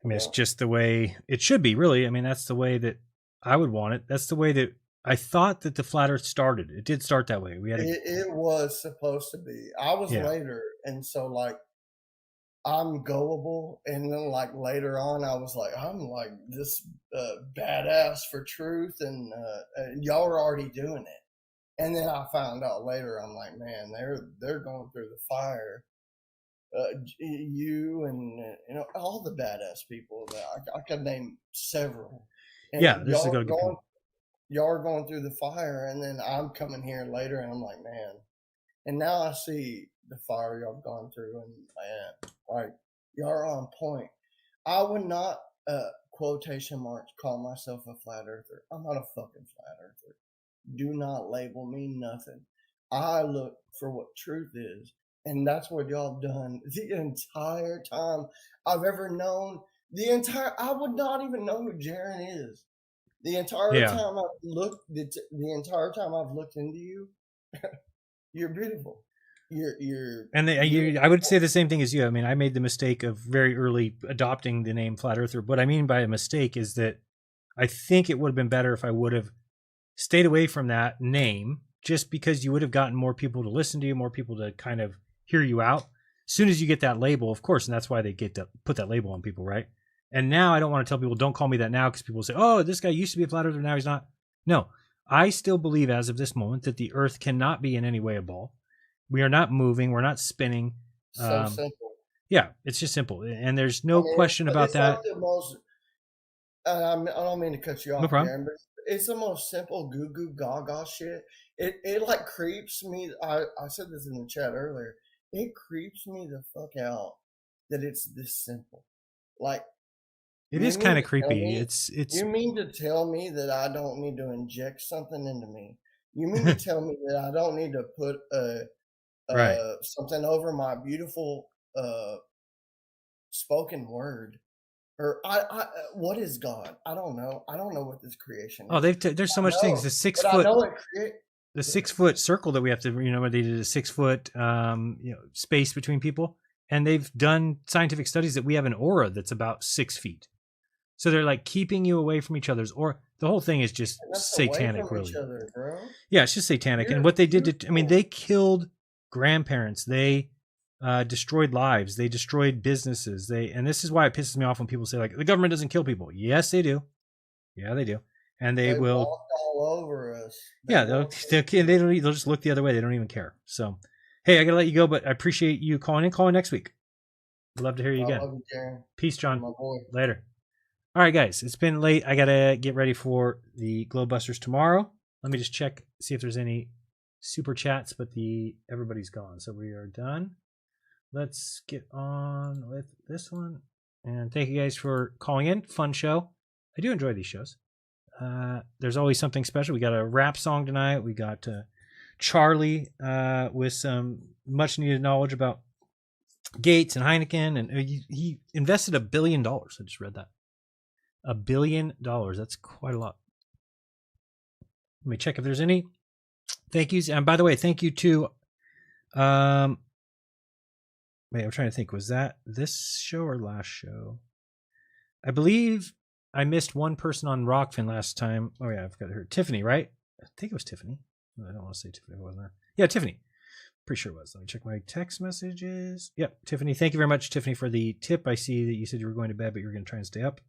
I mean, it's just the way it should be, really. I mean, that's the way that I would want it. That's the way that I thought that the Flat Earth started. It did start that way. It was supposed to be. I was later, and so like I'm gullible, and then like later on, I was like, I'm like this badass for truth, and y'all are already doing it. And then I found out later, I'm like, man, they're going through the fire. You and all the badass people that I could name several. And this is a good point. Y'all are going through the fire, and then I'm coming here later, and I'm like, man. And now I see the fire y'all have gone through, and man, like y'all are on point. I would not quotation marks call myself a flat earther. I'm not a fucking flat earther. Do not label me nothing. I look for what truth is. And that's what y'all have done the entire time I've ever known. I would not even know who Jaren is. The entire time I've looked, the entire time I've looked into you, you're beautiful. I would say the same thing as you. I mean, I made the mistake of very early adopting the name Flat Earther. What I mean by a mistake is that I think it would have been better if I would have stayed away from that name, just because you would have gotten more people to listen to you, more people to kind of hear you out. As soon as you get that label, of course, and that's why they get to put that label on people, right? And now I don't want to tell people, don't call me that now, because people say, oh, this guy used to be a flat earther, now he's not. No, I still believe as of this moment that the earth cannot be in any way a ball. We are not moving. We're not spinning. So simple. Yeah, it's just simple. And there's no question about that. Like the most, I don't mean to cut you off, no problem. Aaron, but it's the most simple goo goo gaga shit. It like creeps me. I said this in the chat earlier. It creeps me the fuck out that it's this simple. Like, it is kind of creepy. It's. You mean to tell me that I don't need to inject something into me? You mean to tell me that I don't need to put something over my beautiful spoken word? Or what is God? I don't know. I don't know what this creation is. Oh, there's so much things. The 6 foot. The 6 foot circle that we have to, where they did a 6 foot, space between people, and they've done scientific studies that we have an aura that's about 6 feet. So they're like keeping you away from each other's aura. The whole thing is just satanic, really. Each other, bro. Yeah, it's just satanic. And what they did they killed grandparents. They destroyed lives. They destroyed businesses. And this is why it pisses me off when people say like the government doesn't kill people. Yes, they do. Yeah, they do. And they will walk all over us. They'll just look the other way. They don't even care. So, hey, I gotta let you go, but I appreciate you calling in. Call in next week. I'd love to hear you again. Love you, Darren. Peace, John. My boy. Later. All right, guys, it's been late. I gotta get ready for the Glowbusters tomorrow. Let me just check, see if there's any super chats, but everybody's gone, so we are done. Let's get on with this one. And thank you guys for calling in. Fun show. I do enjoy these shows. There's always something special. We got a rap song tonight. We got Charlie with some much needed knowledge about Gates and Heineken, and he invested $1 billion. I just read that. $1 billion. That's quite a lot. Let me check if there's any thank yous. And by the way, thank you to wait, I'm trying to think. Was that this show or last show? I believe I missed one person on Rokfin last time. Oh yeah, I've got her. Tiffany, right? I think it was Tiffany. I don't want to say Tiffany. It wasn't her. Yeah, Tiffany. Pretty sure it was. Let me check my text messages. Yep, Tiffany. Thank you very much, Tiffany, for the tip. I see that you said you were going to bed, but you're going to try and stay up.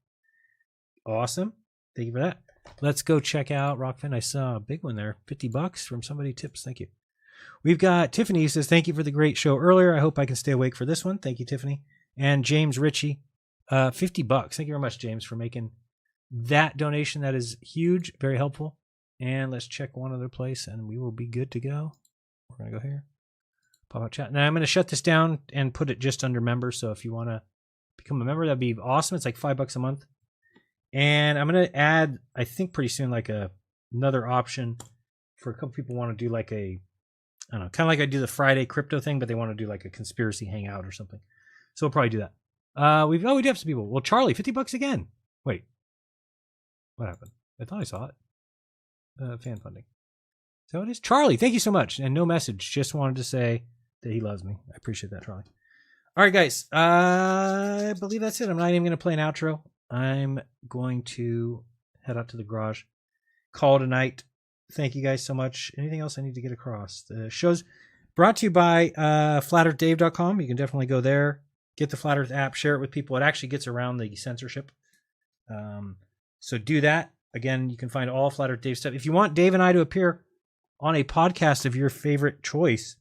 Awesome. Thank you for that. Let's go check out Rokfin. I saw a big one there. $50 from somebody. Tips. Thank you. We've got Tiffany who says, thank you for the great show earlier. I hope I can stay awake for this one. Thank you, Tiffany. And James Ritchie, $50. Thank you very much, James, for making that donation. That is huge. Very helpful. And let's check one other place and we will be good to go. We're going to go here. Pop out chat. Now I'm going to shut this down and put it just under members. So if you want to become a member, that'd be awesome. It's like $5 a month. And I'm going to add, I think pretty soon, like another option for a couple people want to do like I don't know, kind of like I do the Friday crypto thing, but they want to do like a conspiracy hangout or something. So we'll probably do that. We do have some people. Well, Charlie, $50 again. Wait, what happened? I thought I saw it. Fan funding. So it is. Charlie, thank you so much. And no message. Just wanted to say that he loves me. I appreciate that, Charlie. All right, guys. I believe that's it. I'm not even going to play an outro. I'm going to head out to the garage. Call it a night. Thank you guys so much. Anything else I need to get across? The show's brought to you by flatearthdave.com. You can definitely go there. Get the Flat Earth app. Share it with people. It actually gets around the censorship. So do that. Again, you can find all Flat Earth Dave stuff. If you want Dave and I to appear on a podcast of your favorite choice,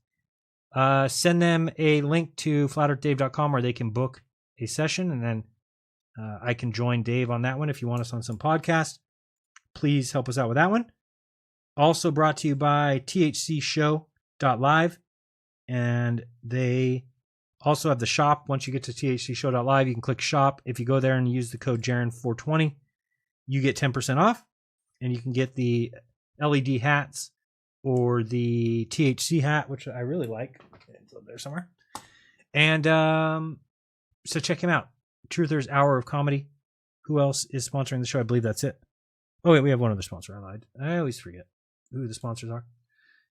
send them a link to flatearthdave.com where they can book a session, and then I can join Dave on that one. If you want us on some podcast, please help us out with that one. Also brought to you by thcshow.live, and they also have the shop. Once you get to thcshow.live, you can click shop. If you go there and use the code Jaron420, you get 10% off, and you can get the LED hats or the THC hat, which I really like. It's up there somewhere. And so check him out. Truthers Hour of Comedy. Who else is sponsoring the show? I believe that's it. Oh, wait, we have one other sponsor. I lied. I always forget who the sponsors are.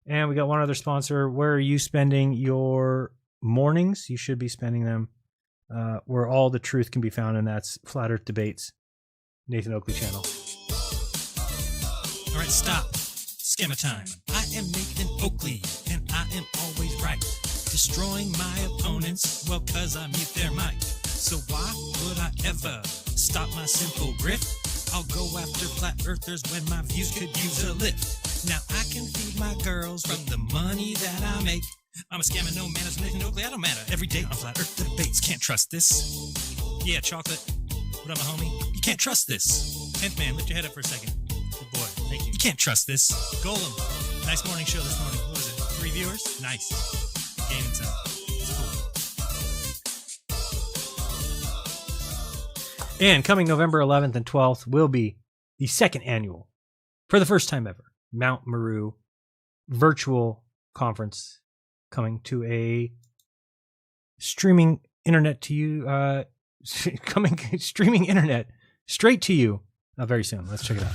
And we got one other sponsor. Where are you spending your mornings? You should be spending them where all the truth can be found, and that's Flat Earth Debates, Nathan Oakley channel. All right, stop. Scammer time. I am Nathan Oakley, and I am always right. Destroying my opponents, well, cause I mute their mic. So why would I ever stop my simple grift? I'll go after flat earthers when my views could use a lift. Now I can feed my girls from the money that I make. I'm a scammer, no manners, Nathan Oakley, I don't matter. Every day on Flat Earth Debates, can't trust this. Yeah, chocolate, what up, my homie? You can't trust this. 10th man, lift your head up for a second. Good boy, thank you. You can't trust this. Golem, nice morning show this morning. What was it, 3 viewers? Nice. Gaming time. It's cool. And coming November 11th and 12th will be the second annual, for the first time ever, Mount Meru virtual conference, coming to a streaming internet to you, streaming internet straight to you very soon. Let's check it out.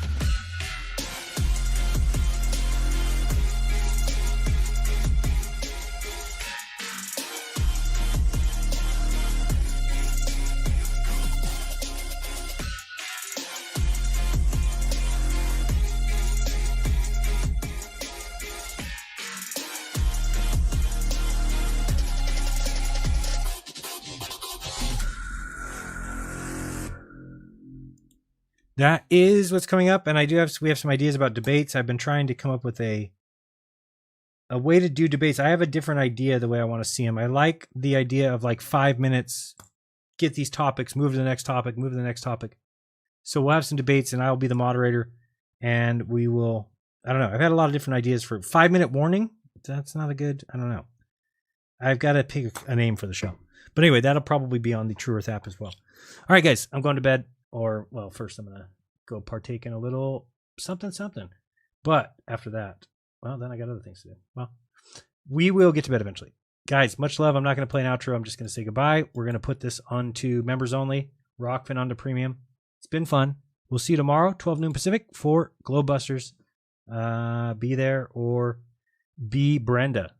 That is what's coming up, and we have some ideas about debates. I've been trying to come up with a way to do debates. I have a different idea the way I want to see them. I like the idea of like 5 minutes, get these topics, move to the next topic, move to the next topic. So we'll have some debates, and I'll be the moderator, and we will, I don't know. I've had a lot of different ideas for 5-minute warning. That's not a good, I don't know. I've got to pick a name for the show. But anyway, that'll probably be on the True Earth app as well. All right, guys, I'm going to bed. Or, well, first I'm going to go partake in a little something. But after that, well, then I got other things to do. Well, we will get to bed eventually. Guys, much love. I'm not going to play an outro. I'm just going to say goodbye. We're going to put this onto members only. Rokfin onto premium. It's been fun. We'll see you tomorrow, 12 noon Pacific, for Globebusters. Be there or be Brenda.